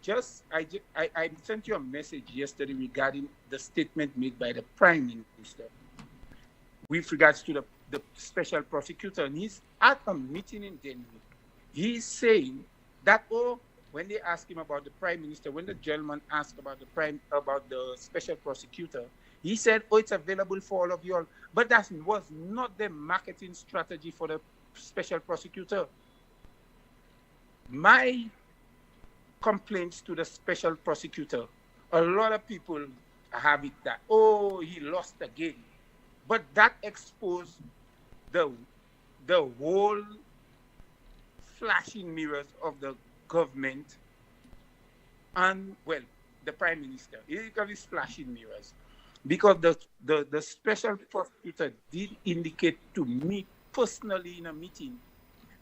sent you a message yesterday regarding the statement made by the Prime Minister with regards to the special prosecutor. And he's at a meeting in Denver. He's saying that, when they asked him about the Prime Minister, when the gentleman asked about the special prosecutor, he said, it's available for all of you all. But that was not the marketing strategy for the special prosecutor. My complaints to the special prosecutor, a lot of people have it that, he lost again. But that exposed the whole flashing mirrors of the government and, the Prime Minister. It is flashing mirrors. Because the special prosecutor did indicate to me personally in a meeting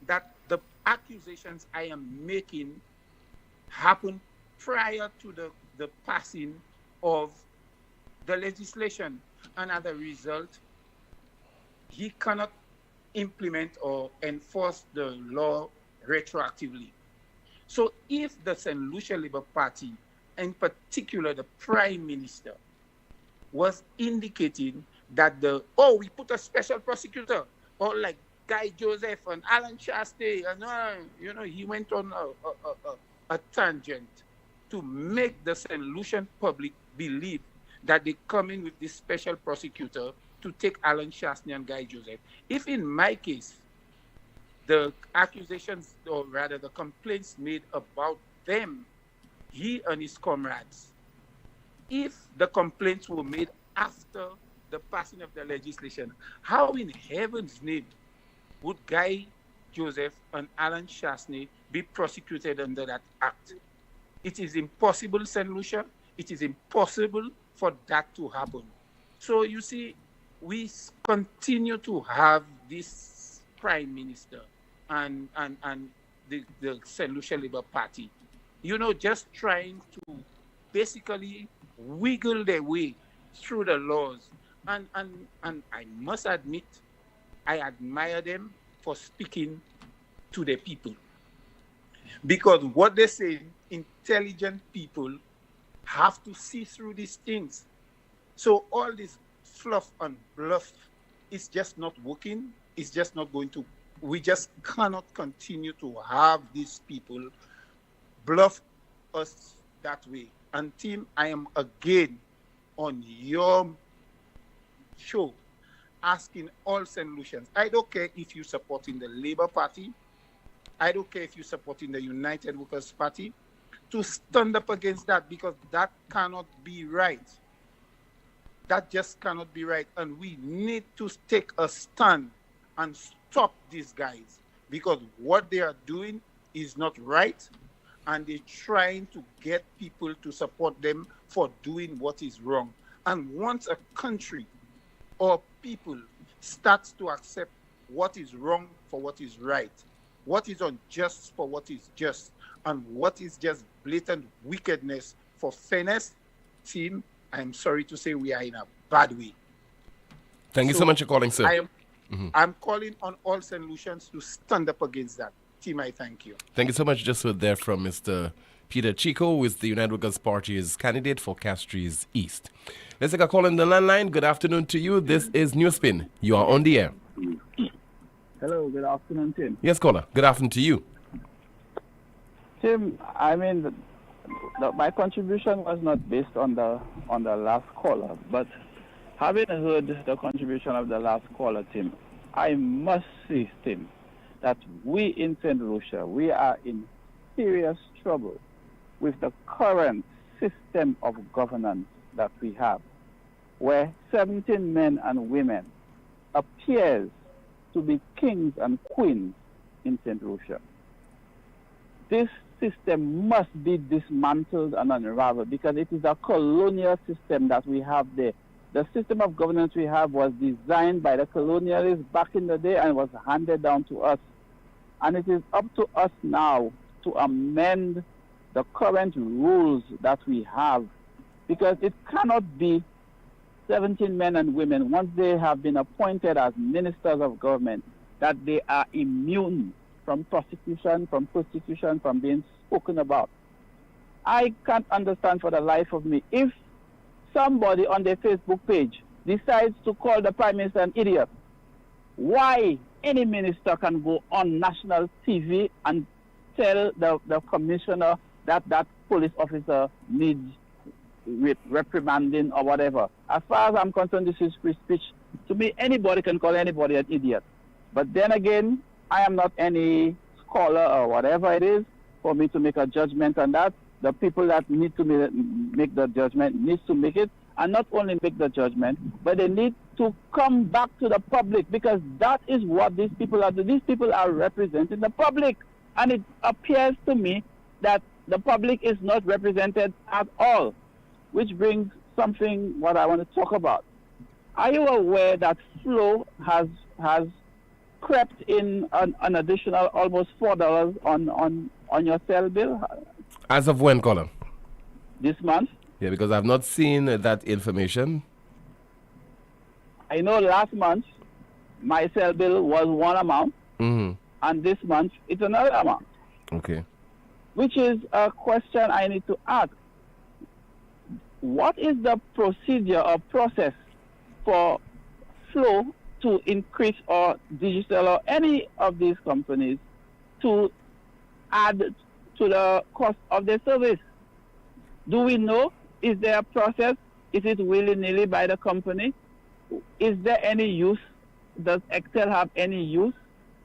that the accusations I am making happened prior to the passing of the legislation. And as a result, he cannot implement or enforce the law retroactively. So if the St. Lucia Labour Party, in particular the Prime Minister, was indicating that we put a special prosecutor, or like Guy Joseph and Alan Chaste, and he went on a tangent to make the St. Lucian public believe that they come in with this special prosecutor to take Alan Chaste and Guy Joseph. If in my case, the accusations, or rather the complaints made about them, he and his comrades, if the complaints were made after the passing of the legislation, how in heaven's name would Guy Joseph and Alan Chaste be prosecuted under that act? It is impossible, St. Lucia. It is impossible for that to happen. So you see, we continue to have this Prime Minister and the St. Lucia Labour Party, just trying to basically wiggle their way through the laws. And I must admit, I admire them for speaking to the people. Because what they say, intelligent people have to see through these things. So all this fluff and bluff is just not working. It's just not going to. We just cannot continue to have these people bluff us that way. And team, I am again on your show asking all St. Lucians. I don't care if you're supporting the Labour Party I don't care if you're supporting the United Workers' Party, to stand up against that, because that cannot be right. That just cannot be right. And we need to take a stand and stop these guys, because what they are doing is not right, and they're trying to get people to support them for doing what is wrong. And once a country or people starts to accept what is wrong for what is right, what is unjust for what is just, and what is just blatant wickedness for fairness, team, I'm sorry to say we are in a bad way. Thank you so much for calling, sir. I'm calling on all St. Lucians to stand up against that. Team, I thank you. Thank you so much. Just heard there from Mr. Peter Chico, who is the United Workers' Party's candidate for Castries East. Let's take a call on the landline. Good afternoon to you. This is NewsSpin. You are on the air. Hello, good afternoon, Tim. Yes, caller. Good afternoon to you. Tim, I mean, my contribution was not based on the last caller, but having heard the contribution of the last caller, Tim, I must say, Tim, that we in St. Lucia, we are in serious trouble with the current system of governance that we have, where 17 men and women appears to be kings and queens in St. Lucia. This system must be dismantled and unraveled, because it is a colonial system that we have there. The system of governance we have was designed by the colonialists back in the day and was handed down to us. And it is up to us now to amend the current rules that we have, because it cannot be 17 men and women, once they have been appointed as ministers of government, that they are immune from prosecution, from persecution, from being spoken about. I can't understand for the life of me, if somebody on their Facebook page decides to call the Prime Minister an idiot, why any minister can go on national TV and tell the commissioner that that police officer needs reprimanding or whatever. As far as I'm concerned, this is free speech. To me, anybody can call anybody an idiot. But then again, I am not any scholar or whatever it is for me to make a judgment on that. The people that need to make the judgment needs to make it, and not only make the judgment, but they need to come back to the public, because that is what these people are doing. These people are representing the public, and it appears to me that the public is not represented at all, which brings something what I want to talk about. Are you aware that Flow has crept in an additional almost $4 on your cell bill? As of when, caller? This month. Yeah, because I've not seen that information. I know last month my cell bill was one amount, and this month it's another amount. Okay. Which is a question I need to ask. What is the procedure or process for Flow to increase, or Digital or any of these companies to add to the cost of their service? Do we know? Is there a process? Is it willy-nilly by the company? Is there any use? Does Excel have any use?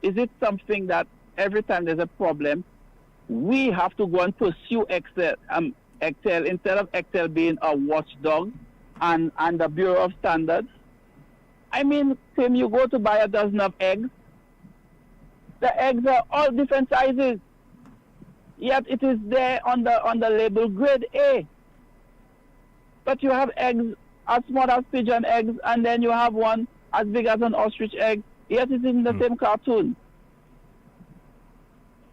Is it something that every time there's a problem, we have to go and pursue Excel instead of Excel being a watchdog and the Bureau of Standards? I mean, Tim, you go to buy a dozen of eggs. The eggs are all different sizes, yet it is there on the label grade A. But you have eggs as small as pigeon eggs, and then you have one as big as an ostrich egg, yet it's in the same cartoon.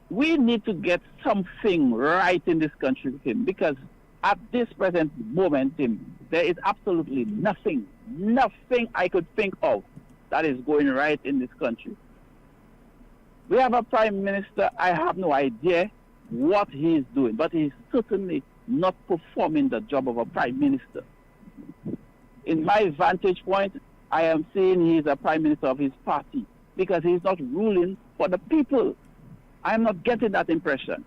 We need to get something right in this country, Tim, because at this present moment, Tim, there is absolutely nothing I could think of that is going right in this country. We have a prime minister, I have no idea what he is doing, but he's certainly not performing the job of a prime minister. In my vantage point, I am saying he's a prime minister of his party, because he's not ruling for the people. I'm not getting that impression.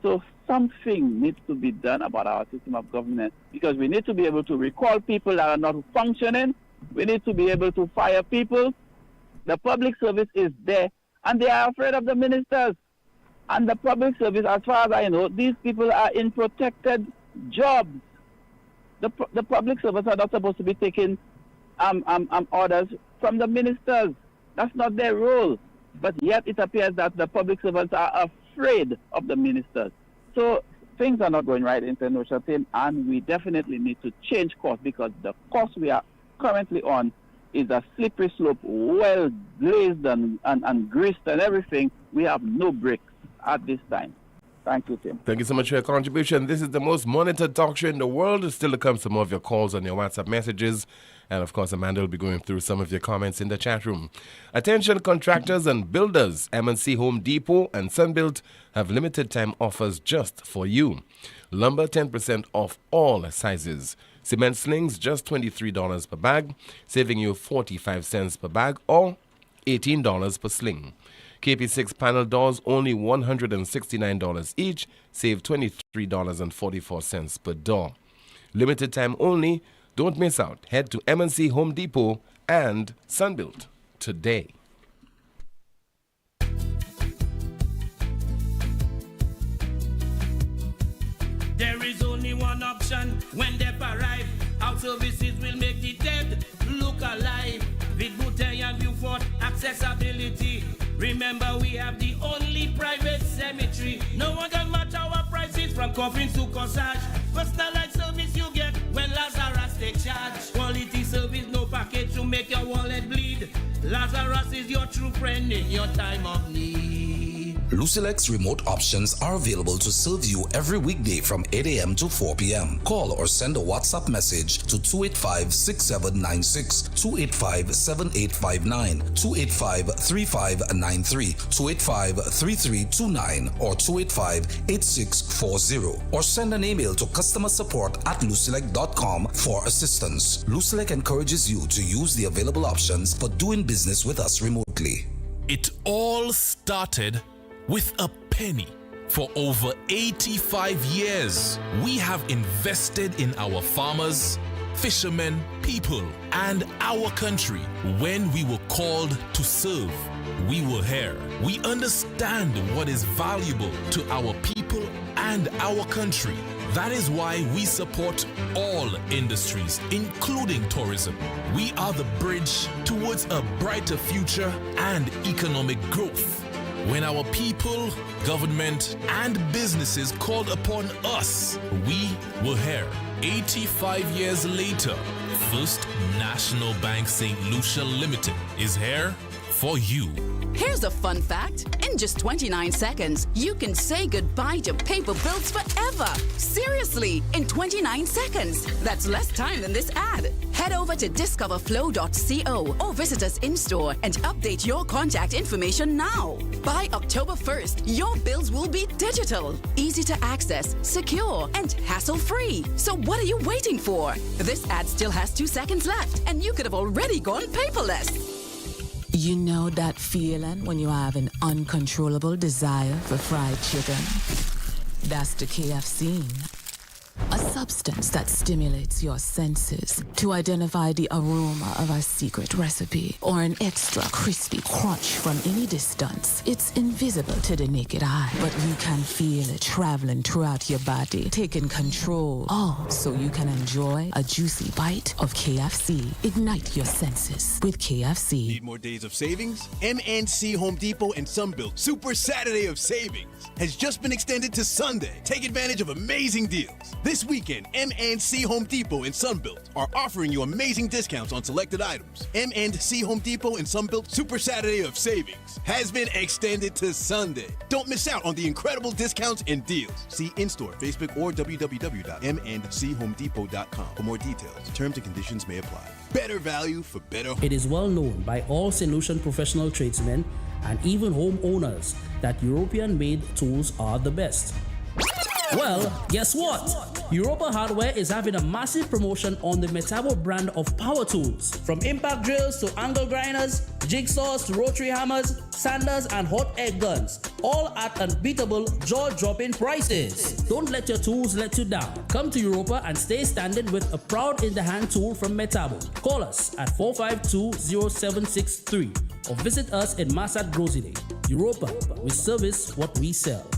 So something needs to be done about our system of government, because we need to be able to recall people that are not functioning. We need to be able to fire people. The public service is there, and they are afraid of the ministers. And the public service, as far as I know, these people are in protected jobs. The public servants are not supposed to be taking orders from the ministers. That's not their role. But yet it appears that the public servants are afraid of the ministers. So things are not going right in St. Lucia, Tim, and we definitely need to change course, because the course we are currently on is a slippery slope, well glazed and greased and everything. We have no brakes at this time. Thank you, Tim. Thank you so much for your contribution. This is the most monitored talk show in the world. Still to come some of your calls and your WhatsApp messages. And of course, Amanda will be going through some of your comments in the chat room. Attention contractors and builders. M&C Home Depot and Sunbuilt have limited time offers just for you. Lumber 10% off all sizes. Cement slings just $23 per bag, saving you 45 cents per bag or $18 per sling. KP6 panel doors only $169 each, save $23.44 per door. Limited time only. Don't miss out. Head to M&C Home Depot and Sunbuilt today. There is only one option when they arrive. Our services will make the dead look alive. With Bouteille and Beaufort accessibility. Remember, we have the only private cemetery. No one can match our prices from coffins to corsage. Personalized service you get when Lazarus takes charge. Quality service, no package to make your wallet bleed. Lazarus is your true friend in your time of need. Lucilex remote options are available to serve you every weekday from 8 a.m. to 4 p.m. Call or send a WhatsApp message to 285-6796, 285-7859, 285-3593, 285-3329, or 285-8640. Or send an email to customersupport@lucilec.com for assistance. Lucilec encourages you to use the available options for doing business with us remotely. It all started with a penny. For over 85 years, we have invested in our farmers, fishermen, people, and our country. When we were called to serve, we were here. We understand what is valuable to our people and our country. That is why we support all industries, including tourism. We are the bridge towards a brighter future and economic growth. When our people, government, and businesses called upon us, we were here. 85 years later, First National Bank St. Lucia Limited is here for you. Here's a fun fact. In just 29 seconds, you can say goodbye to paper bills forever. Seriously, in 29 seconds. That's less time than this ad. Head over to discoverflow.co or visit us in-store and update your contact information now. By October 1st, your bills will be digital, easy to access, secure, and hassle-free. So what are you waiting for? This ad still has 2 seconds left, and you could have already gone paperless. You know that feeling when you have an uncontrollable desire for fried chicken? That's the KFC. A substance that stimulates your senses to identify the aroma of a secret recipe or an extra crispy crunch from any distance. It's invisible to the naked eye, but you can feel it traveling throughout your body, taking control. All so you can enjoy a juicy bite of KFC. Ignite your senses with KFC. Need more days of savings? M&C Home Depot and Sunbuilt Super Saturday of Savings has just been extended to Sunday. Take advantage of amazing deals. This weekend, M&C Home Depot and Sunbuilt are offering you amazing discounts on selected items. M&C Home Depot and Sunbuilt Super Saturday of Savings has been extended to Sunday. Don't miss out on the incredible discounts and deals. See in-store, Facebook, or www.mndchomedepot.com for more details. Terms and conditions may apply. Better value for better. It is well known by all St. Lucian professional tradesmen and even homeowners that European-made tools are the best. Well, guess what? Europa Hardware is having a massive promotion on the Metabo brand of power tools. From impact drills to angle grinders, jigsaws to rotary hammers, sanders and hot air guns. All at unbeatable, jaw-dropping prices. Don't let your tools let you down. Come to Europa and stay standing with a proud in-the-hand tool from Metabo. Call us at 452-0763 or visit us in Massat Grosile. Europa, we service what we sell.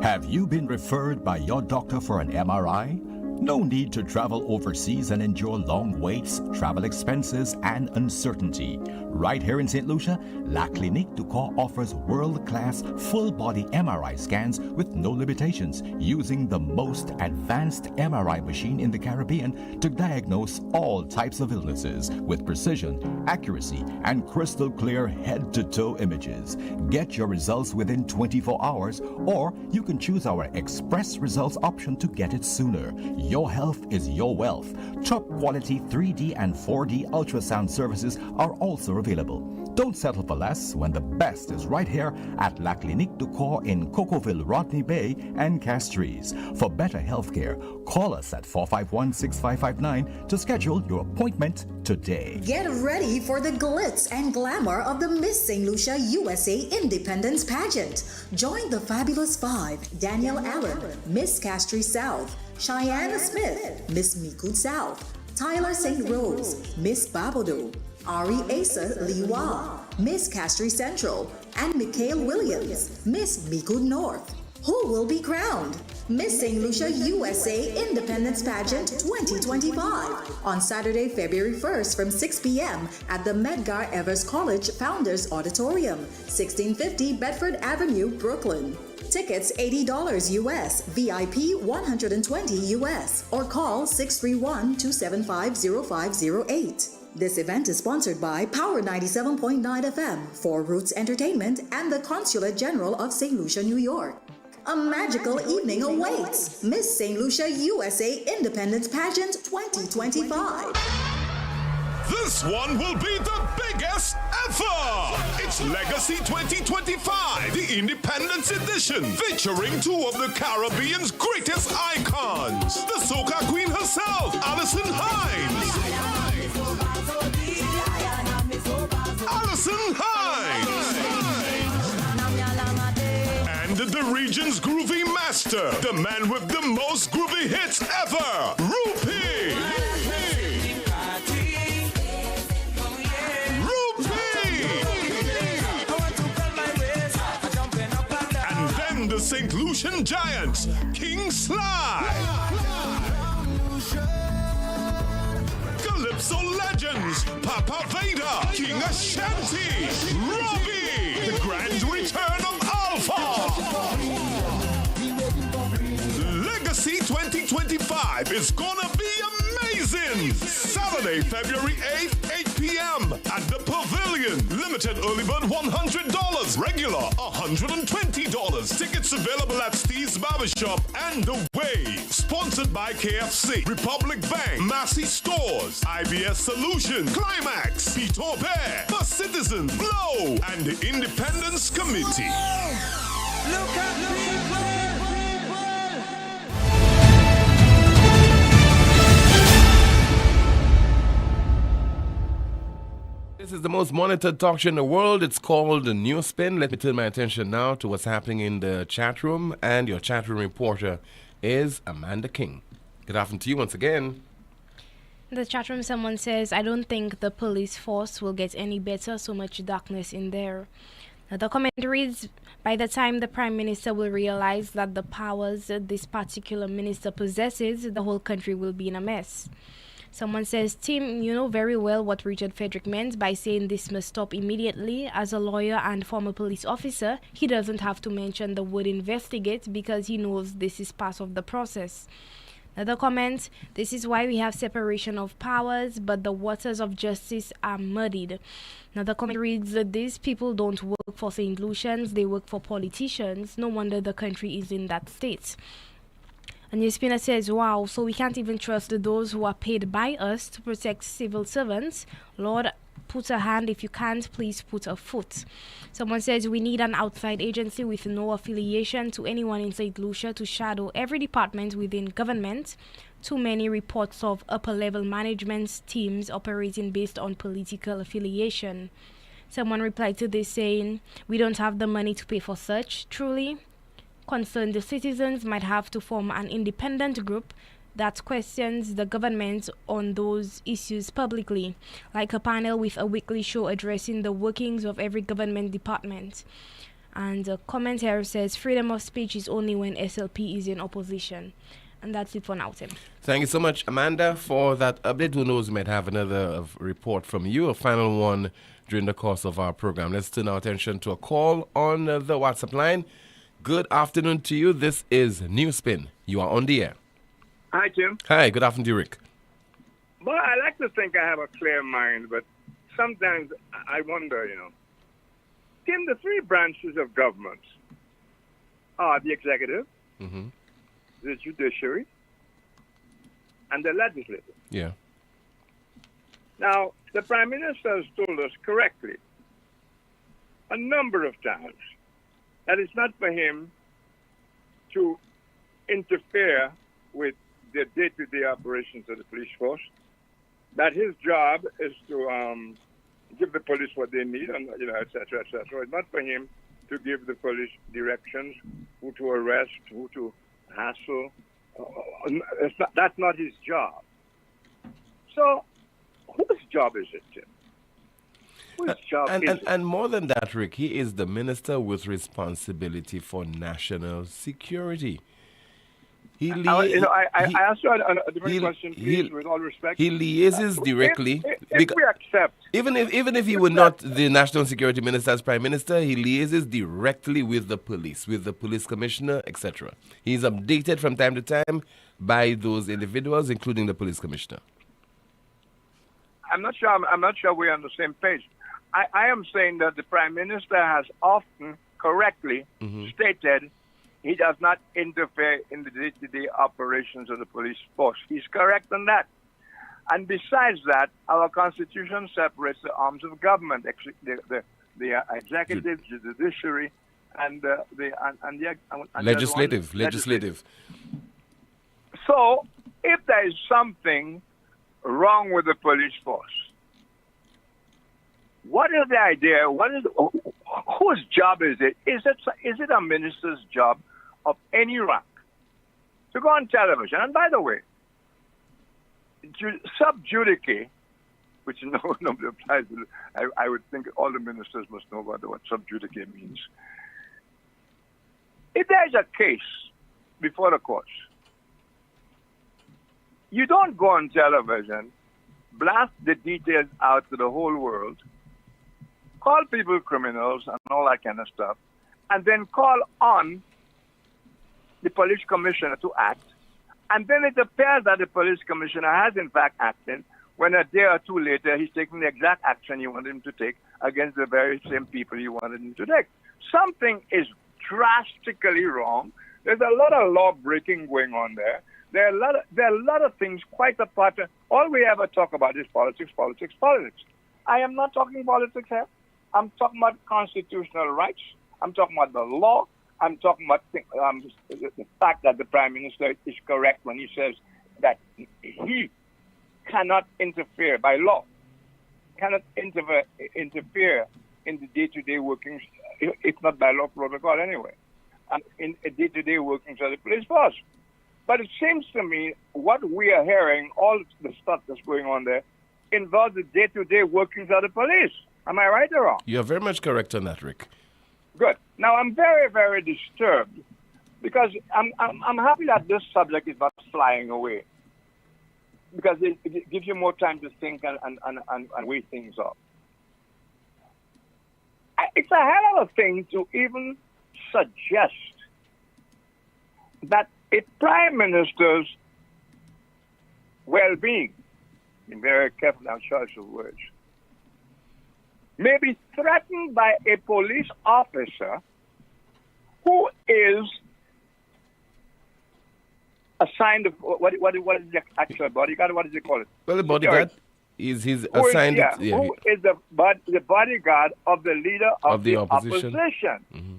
Have you been referred by your doctor for an MRI? No need to travel overseas and endure long waits, travel expenses, and uncertainty. Right here in St. Lucia, La Clinique du Corps offers world-class full-body MRI scans with no limitations, using the most advanced MRI machine in the Caribbean to diagnose all types of illnesses with precision, accuracy, and crystal clear head-to-toe images. Get your results within 24 hours, or you can choose our Express Results option to get it sooner. Your health is your wealth. Top quality 3D and 4D ultrasound services are also available. Don't settle for less when the best is right here at La Clinique du Corps in Cocoville, Rodney Bay, and Castries. For better healthcare, call us at 451-6559 to schedule your appointment today. Get ready for the glitz and glamour of the Miss St. Lucia USA Independence Pageant. Join the Fabulous Five: Danielle Allen, Miss Castries South; Cheyenne Smith, Miss Mikud South; Tyler St. Rose, Miss Babodo; Ari Asa Liwa, Miss Castries Central; and Mikhail Williams, Miss Mikud North. Who will be crowned Miss St. Lucia USA Independence Pageant 2025 on Saturday, February 1st from 6 p.m. at the Medgar Evers College Founders Auditorium, 1650 Bedford Avenue, Brooklyn. Tickets $80 US, VIP $120 US, or call 631-275-0508. This event is sponsored by Power 97.9 FM, Four Roots Entertainment, and the Consulate General of St. Lucia, New York. A magical evening awaits. Miss St. Lucia USA Independence Pageant 2025. This one will be the biggest ever! It's Legacy 2025, the Independence Edition, featuring two of the Caribbean's greatest icons, the soca queen herself, Alison Hines. Alison Hines! And the region's groovy master, the man with the most groovy hits ever, Rupee! The St. Lucian Giants, King Sly. Calypso Legends, Papa Vader, King Ashanti, Robbie, the grand return of Alpha. Legacy 2025 is gonna be amazing. Saturday, February 8th, 8 p.m. at the Pavilion. Limited early bird $100, regular $120. Tickets available at Steve's Barbershop and The Wave. Sponsored by KFC, Republic Bank, Massey Stores, IBS Solutions, Climax, Peter Bear, The Citizen, Blow, and the Independence Committee. Look at people! This is the most monitored talk show in the world. It's called the NewsSpin. Let me turn my attention now to what's happening in the chat room. And your chat room reporter is Amanda King. Good afternoon to you once again. In the chat room, someone says, I don't think the police force will get any better, so much darkness in there. Now, the comment reads, by the time the Prime Minister will realize that the powers this particular minister possesses, the whole country will be in a mess. Someone says, Tim, you know very well what Richard Frederick meant by saying this must stop immediately. As a lawyer and former police officer, he doesn't have to mention the word investigate because he knows this is part of the process. Another comment, this is why we have separation of powers, but the waters of justice are muddied. Another comment reads, these people don't work for St. Lucians, they work for politicians. No wonder the country is in that state. And NewsSpin says, wow, so we can't even trust those who are paid by us to protect civil servants. Lord, put a hand. If you can't, please put a foot. Someone says, we need an outside agency with no affiliation to anyone in St. Lucia to shadow every department within government. Too many reports of upper-level management teams operating based on political affiliation. Someone replied to this saying, we don't have the money to pay for such, truly. Concerned citizens might have to form an independent group that questions the government on those issues publicly, like a panel with a weekly show addressing the workings of every government department. And a comment here says freedom of speech is only when SLP is in opposition. And that's it for now, Tim. Thank you so much, Amanda, for that update. Who knows, we might have another report from you, a final one during the course of our program. Let's turn our attention to a call on the WhatsApp line. Good afternoon to you. This is NewsSpin. You are on the air. Hi, Tim. Hi, good afternoon to you, Rick. Well, I like to think I have a clear mind, but sometimes I wonder, Tim, the three branches of government are the executive, the judiciary, and the legislative. Yeah. Now, the Prime Minister has told us correctly a number of times that it's not for him to interfere with the day-to-day operations of the police force, that his job is to give the police what they need, and et cetera, et cetera. It's not for him to give the police directions, who to arrest, who to hassle. That's not his job. So, whose job is it, Tim? Whose job is it? And more than that, Rick, he is the minister with responsibility for national security. I asked you a different question, please, with all respect. He liaises directly. If we accept... Even if he were not the national security minister as prime minister, he liaises directly with the police commissioner, etc. He is updated from time to time by those individuals, including the police commissioner. I'm not sure we're on the same page. I am saying that the prime minister has often correctly stated he does not interfere in the day-to-day operations of the police force. He's correct on that. And besides that, our Constitution separates the arms of government, the executive, the judiciary, and the legislative. So, if there is something wrong with the police force, what is the idea? Whose job is it? Is it a minister's job of any rank to go on television? And by the way, sub judice, which nobody applies to, I would think all the ministers must know about what sub judice means. If there is a case before the courts, you don't go on television, blast the details out to the whole world, call people criminals and all that kind of stuff, and then call on the police commissioner to act. And then it appears that the police commissioner has in fact acted when a day or two later he's taking the exact action you wanted him to take against the very same people you wanted him to take. Something is drastically wrong. There's a lot of law breaking going on there. There are a lot of things quite apart. All we ever talk about is politics. I am not talking politics here. I'm talking about constitutional rights. I'm talking about the law. I'm talking about the fact that the Prime Minister is correct when he says that he cannot interfere by law, cannot interfere in the day-to-day workings, if not by law protocol anyway, and in the day-to-day workings of the police force. But it seems to me what we are hearing, all the stuff that's going on there, involves the day-to-day workings of the police. Am I right or wrong? You're very much correct on that, Rick. Good. Now, I'm very, very disturbed because I'm happy that this subject is not flying away because it gives you more time to think and weigh things up. It's a hell of a thing to even suggest that a prime minister's well-being, be very careful now, choice of words, may be threatened by a police officer who is assigned, what is the actual bodyguard? What does he call it? Well, the bodyguard is his assigned. Who is the bodyguard of the leader of the opposition. Mm-hmm.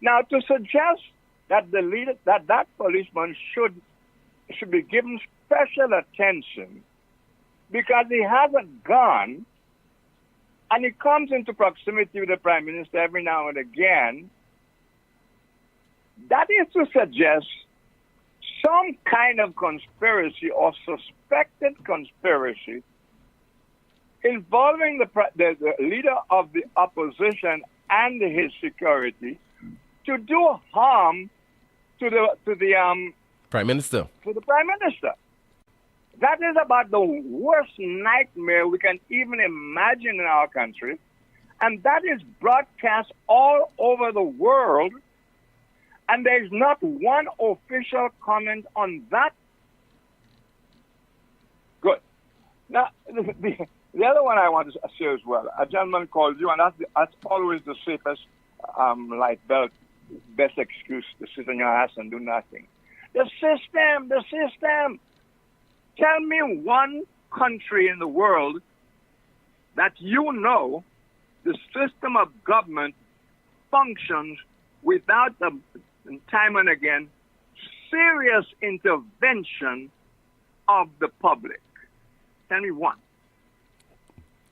Now, to suggest that the leader, that policeman should be given special attention because he has a gun and he comes into proximity with the Prime Minister every now and again, that is to suggest some kind of conspiracy or suspected conspiracy involving the leader of the opposition and his security to do harm to the Prime Minister. To the Prime Minister. That is about the worst nightmare we can even imagine in our country. And that is broadcast all over the world. And there's not one official comment on that. Good. Now, the other one I want to say as well, a gentleman called you, and that's always the safest light belt, best excuse to sit on your ass and do nothing. The system. Tell me one country in the world that you know the system of government functions without the time and again serious intervention of the public. Tell me one.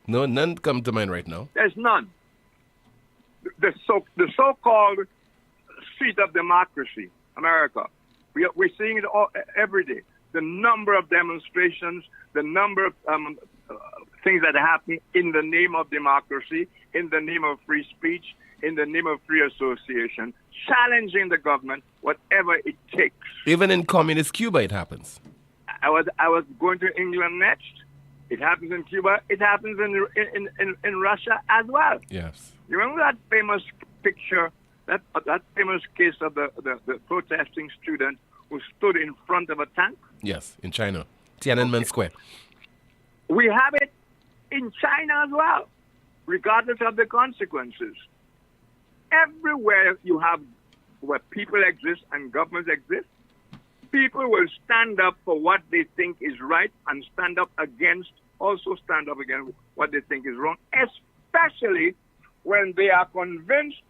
No, none come to mind right now. There's none. The so-called seat of democracy, America. We're seeing it all every day. The number of demonstrations, the number of things that happen in the name of democracy, in the name of free speech, in the name of free association, challenging the government, whatever it takes. Even in communist Cuba, it happens. I was going to England next. It happens in Cuba. It happens in Russia as well. Yes. You remember that famous picture, that famous case of the protesting student who stood in front of a tank? Yes, in China. Tiananmen Square. We have it in China as well, regardless of the consequences. Everywhere you have where people exist and governments exist, people will stand up for what they think is right and stand up against what they think is wrong, especially when they are convinced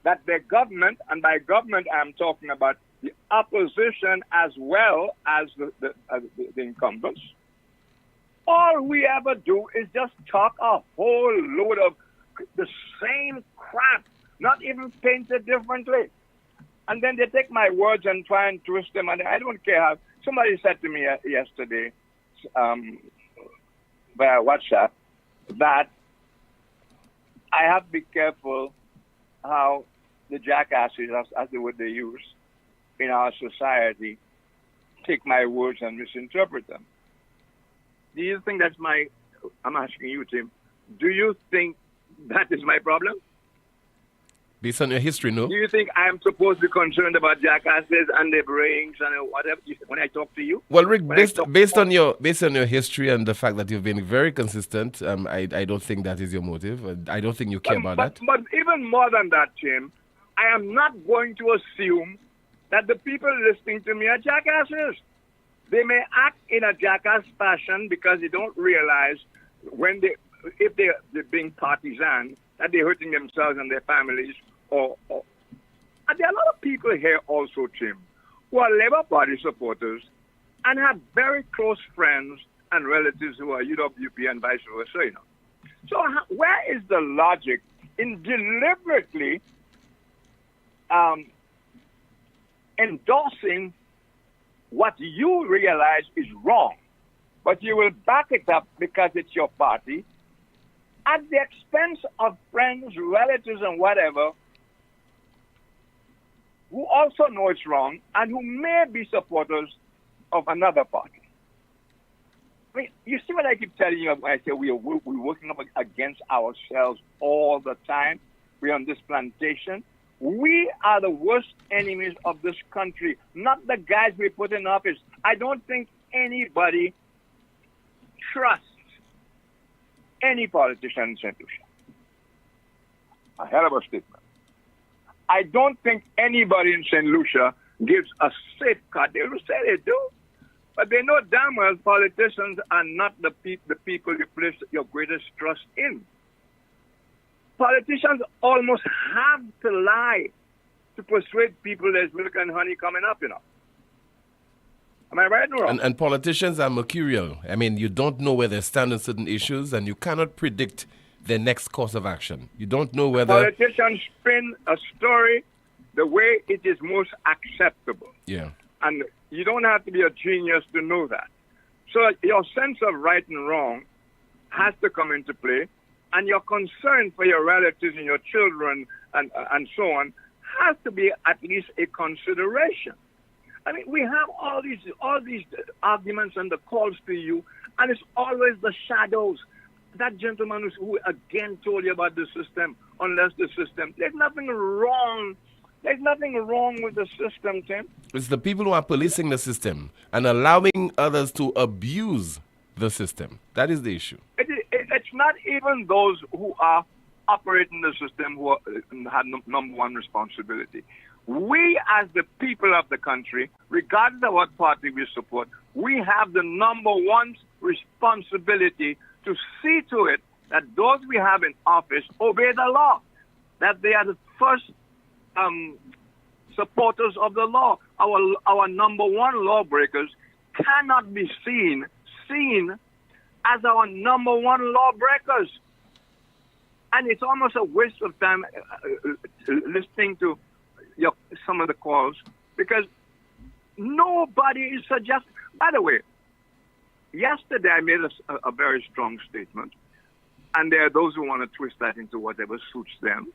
that their government, and by government I'm talking about the opposition as well as the incumbents, all we ever do is just talk a whole load of the same crap, not even painted differently. And then they take my words and try and twist them. And I don't care how. Somebody said to me yesterday via WhatsApp that I have to be careful how the jackasses, as the word they use, in our society, take my words and misinterpret them. Do you think that's I'm asking you, Tim, do you think that is my problem? Based on your history, no? Do you think I'm supposed to be concerned about jackasses and their brains and whatever when I talk to you? Well, Rick, based on your history and the fact that you've been very consistent, I don't think that is your motive. I don't think you care about that. But even more than that, Tim, I am not going to assume that the people listening to me are jackasses. They may act in a jackass fashion because they don't realize if they're being partisan, that they're hurting themselves and their families. And there are a lot of people here also, Tim, who are Labour Party supporters and have very close friends and relatives who are UWP and vice versa. So where is the logic in deliberately endorsing what you realize is wrong, but you will back it up because it's your party at the expense of friends, relatives, and whatever who also know it's wrong and who may be supporters of another party? I mean, you see what I keep telling you when I say we're working up against ourselves all the time. We're on this plantation. We are the worst enemies of this country, not the guys we put in office. I don't think anybody trusts any politician in St. Lucia. A hell of a statement. I don't think anybody in St. Lucia gives a safeguard. They will say they do, but they know damn well politicians are not the people you place your greatest trust in. Politicians almost have to lie to persuade people there's milk and honey coming up, Am I right or wrong? And politicians are mercurial. I mean, you don't know where they stand on certain issues, and you cannot predict their next course of action. You don't know whether... Politicians spin a story the way it is most acceptable. Yeah. And You don't have to be a genius to know that. So your sense of right and wrong has to come into play, and your concern for your relatives and your children and so on has to be at least a consideration. I mean, we have all these arguments and the calls to you, and it's always the shadows. That gentleman who again told you about the system, unless the system, there's nothing wrong. There's nothing wrong with the system, Tim. It's the people who are policing the system and allowing others to abuse the system. That is the issue. It's not even those who are operating the system who have number one responsibility. We, as the people of the country, regardless of what party we support, we have the number one responsibility to see to it that those we have in office obey the law, that they are the first supporters of the law. Our number one lawbreakers cannot be seen as our number one lawbreakers. And it's almost a waste of time listening to some of the calls, because nobody is suggesting. By the way, yesterday I made a very strong statement, and there are those who want to twist that into whatever suits them.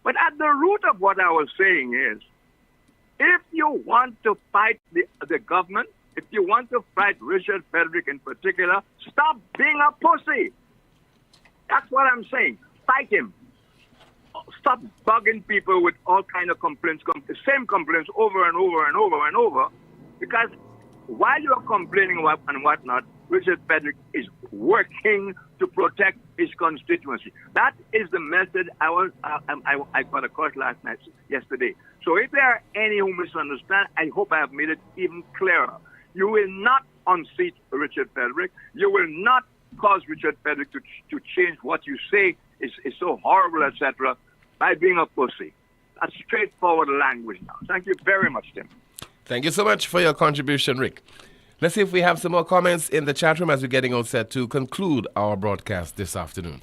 But at the root of what I was saying is, if you want to fight the government, if you want to fight Richard Frederick in particular, stop being a pussy. That's what I'm saying. Fight him. Stop bugging people with all kind of complaints, the same complaints over and over and over and over. Because while you're complaining and whatnot, Richard Frederick is working to protect his constituency. That is the message I got across yesterday. So if there are any who misunderstand, I hope I have made it even clearer. You will not unseat Richard Frederick. You will not cause Richard Frederick to change what you say is so horrible, etc., by being a pussy. That's straightforward language now. Thank you very much, Tim. Thank you so much for your contribution, Rick. Let's see if we have some more comments in the chat room as we're getting all set to conclude our broadcast this afternoon.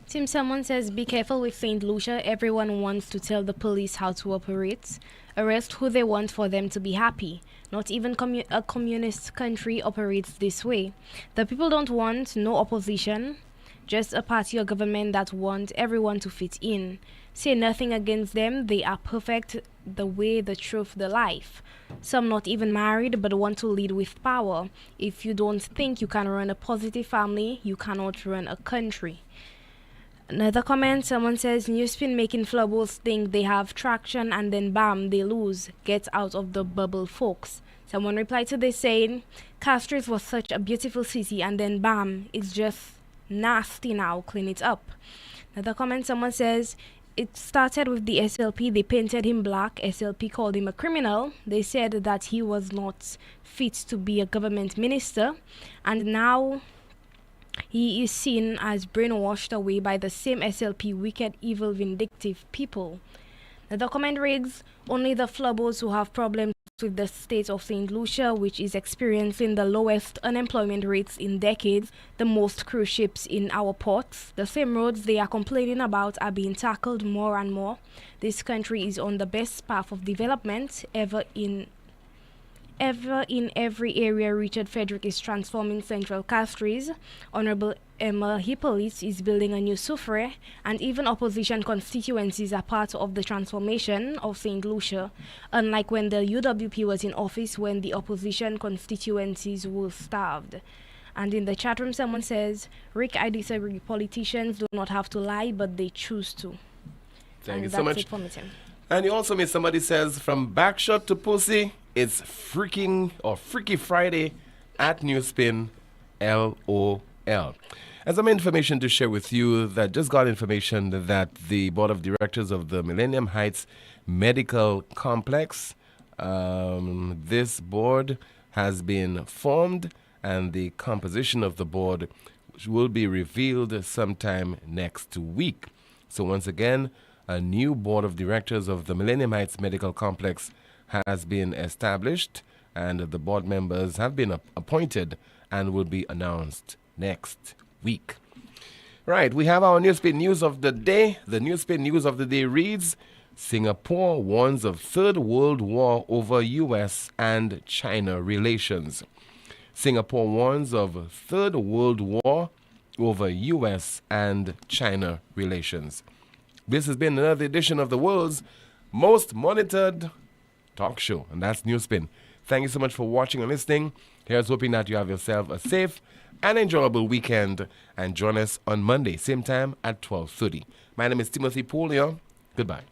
Tim, someone says, be careful with St. Lucia. Everyone wants to tell the police how to operate. Arrest who they want for them to be happy. Not even a communist country operates this way. The people don't want no opposition, just a party or government that want everyone to fit in. Say nothing against them. They are perfect, the way, the truth, the life. Some not even married but want to lead with power. If you don't think you can run a positive family, you cannot run a country. Another comment, someone says, NewsSpin making flubbles think they have traction and then bam, they lose. Get out of the bubble, folks. Someone replied to this saying, Castries was such a beautiful city and then bam, it's just nasty now, clean it up. Another comment, someone says, it started with the SLP. They painted him black. SLP called him a criminal. They said that he was not fit to be a government minister. And now he is seen as brainwashed away by the same SLP, wicked, evil, vindictive people. The comment reads, only the flubbos who have problems with the state of St. Lucia, which is experiencing the lowest unemployment rates in decades, the most cruise ships in our ports. The same roads they are complaining about are being tackled more and more. This country is on the best path of development ever in every area. Richard Frederick is transforming Central Castries. Honorable Emma Hippolyte is building a new Soufrière, and even opposition constituencies are part of the transformation of St. Lucia, unlike when the UWP was in office, when the opposition constituencies were starved. And in the chat room, someone says, Rick, I disagree. Politicians do not have to lie, but they choose to. Thank you so so much. It for me, Tim. And you also made somebody says, from backshot to pussy, it's Freaky Friday at NewsSpin, LOL. And some information to share with you that just got information that the Board of Directors of the Millennium Heights Medical Complex, this board has been formed, and the composition of the board will be revealed sometime next week. So once again, a new Board of Directors of the Millennium Heights Medical Complex has been established, and the board members have been appointed and will be announced next week. Right, we have our NewsSpin News of the Day. The NewsSpin News of the Day reads, Singapore warns of Third World War over U.S. and China relations. Singapore warns of Third World War over U.S. and China relations. This has been another edition of the world's most monitored talk show, and that's NewsSpin. Thank you so much for watching and listening. Here's hoping that you have yourself a safe and enjoyable weekend, and join us on Monday, same time at 12:30. My name is Timothy Poleon. Goodbye.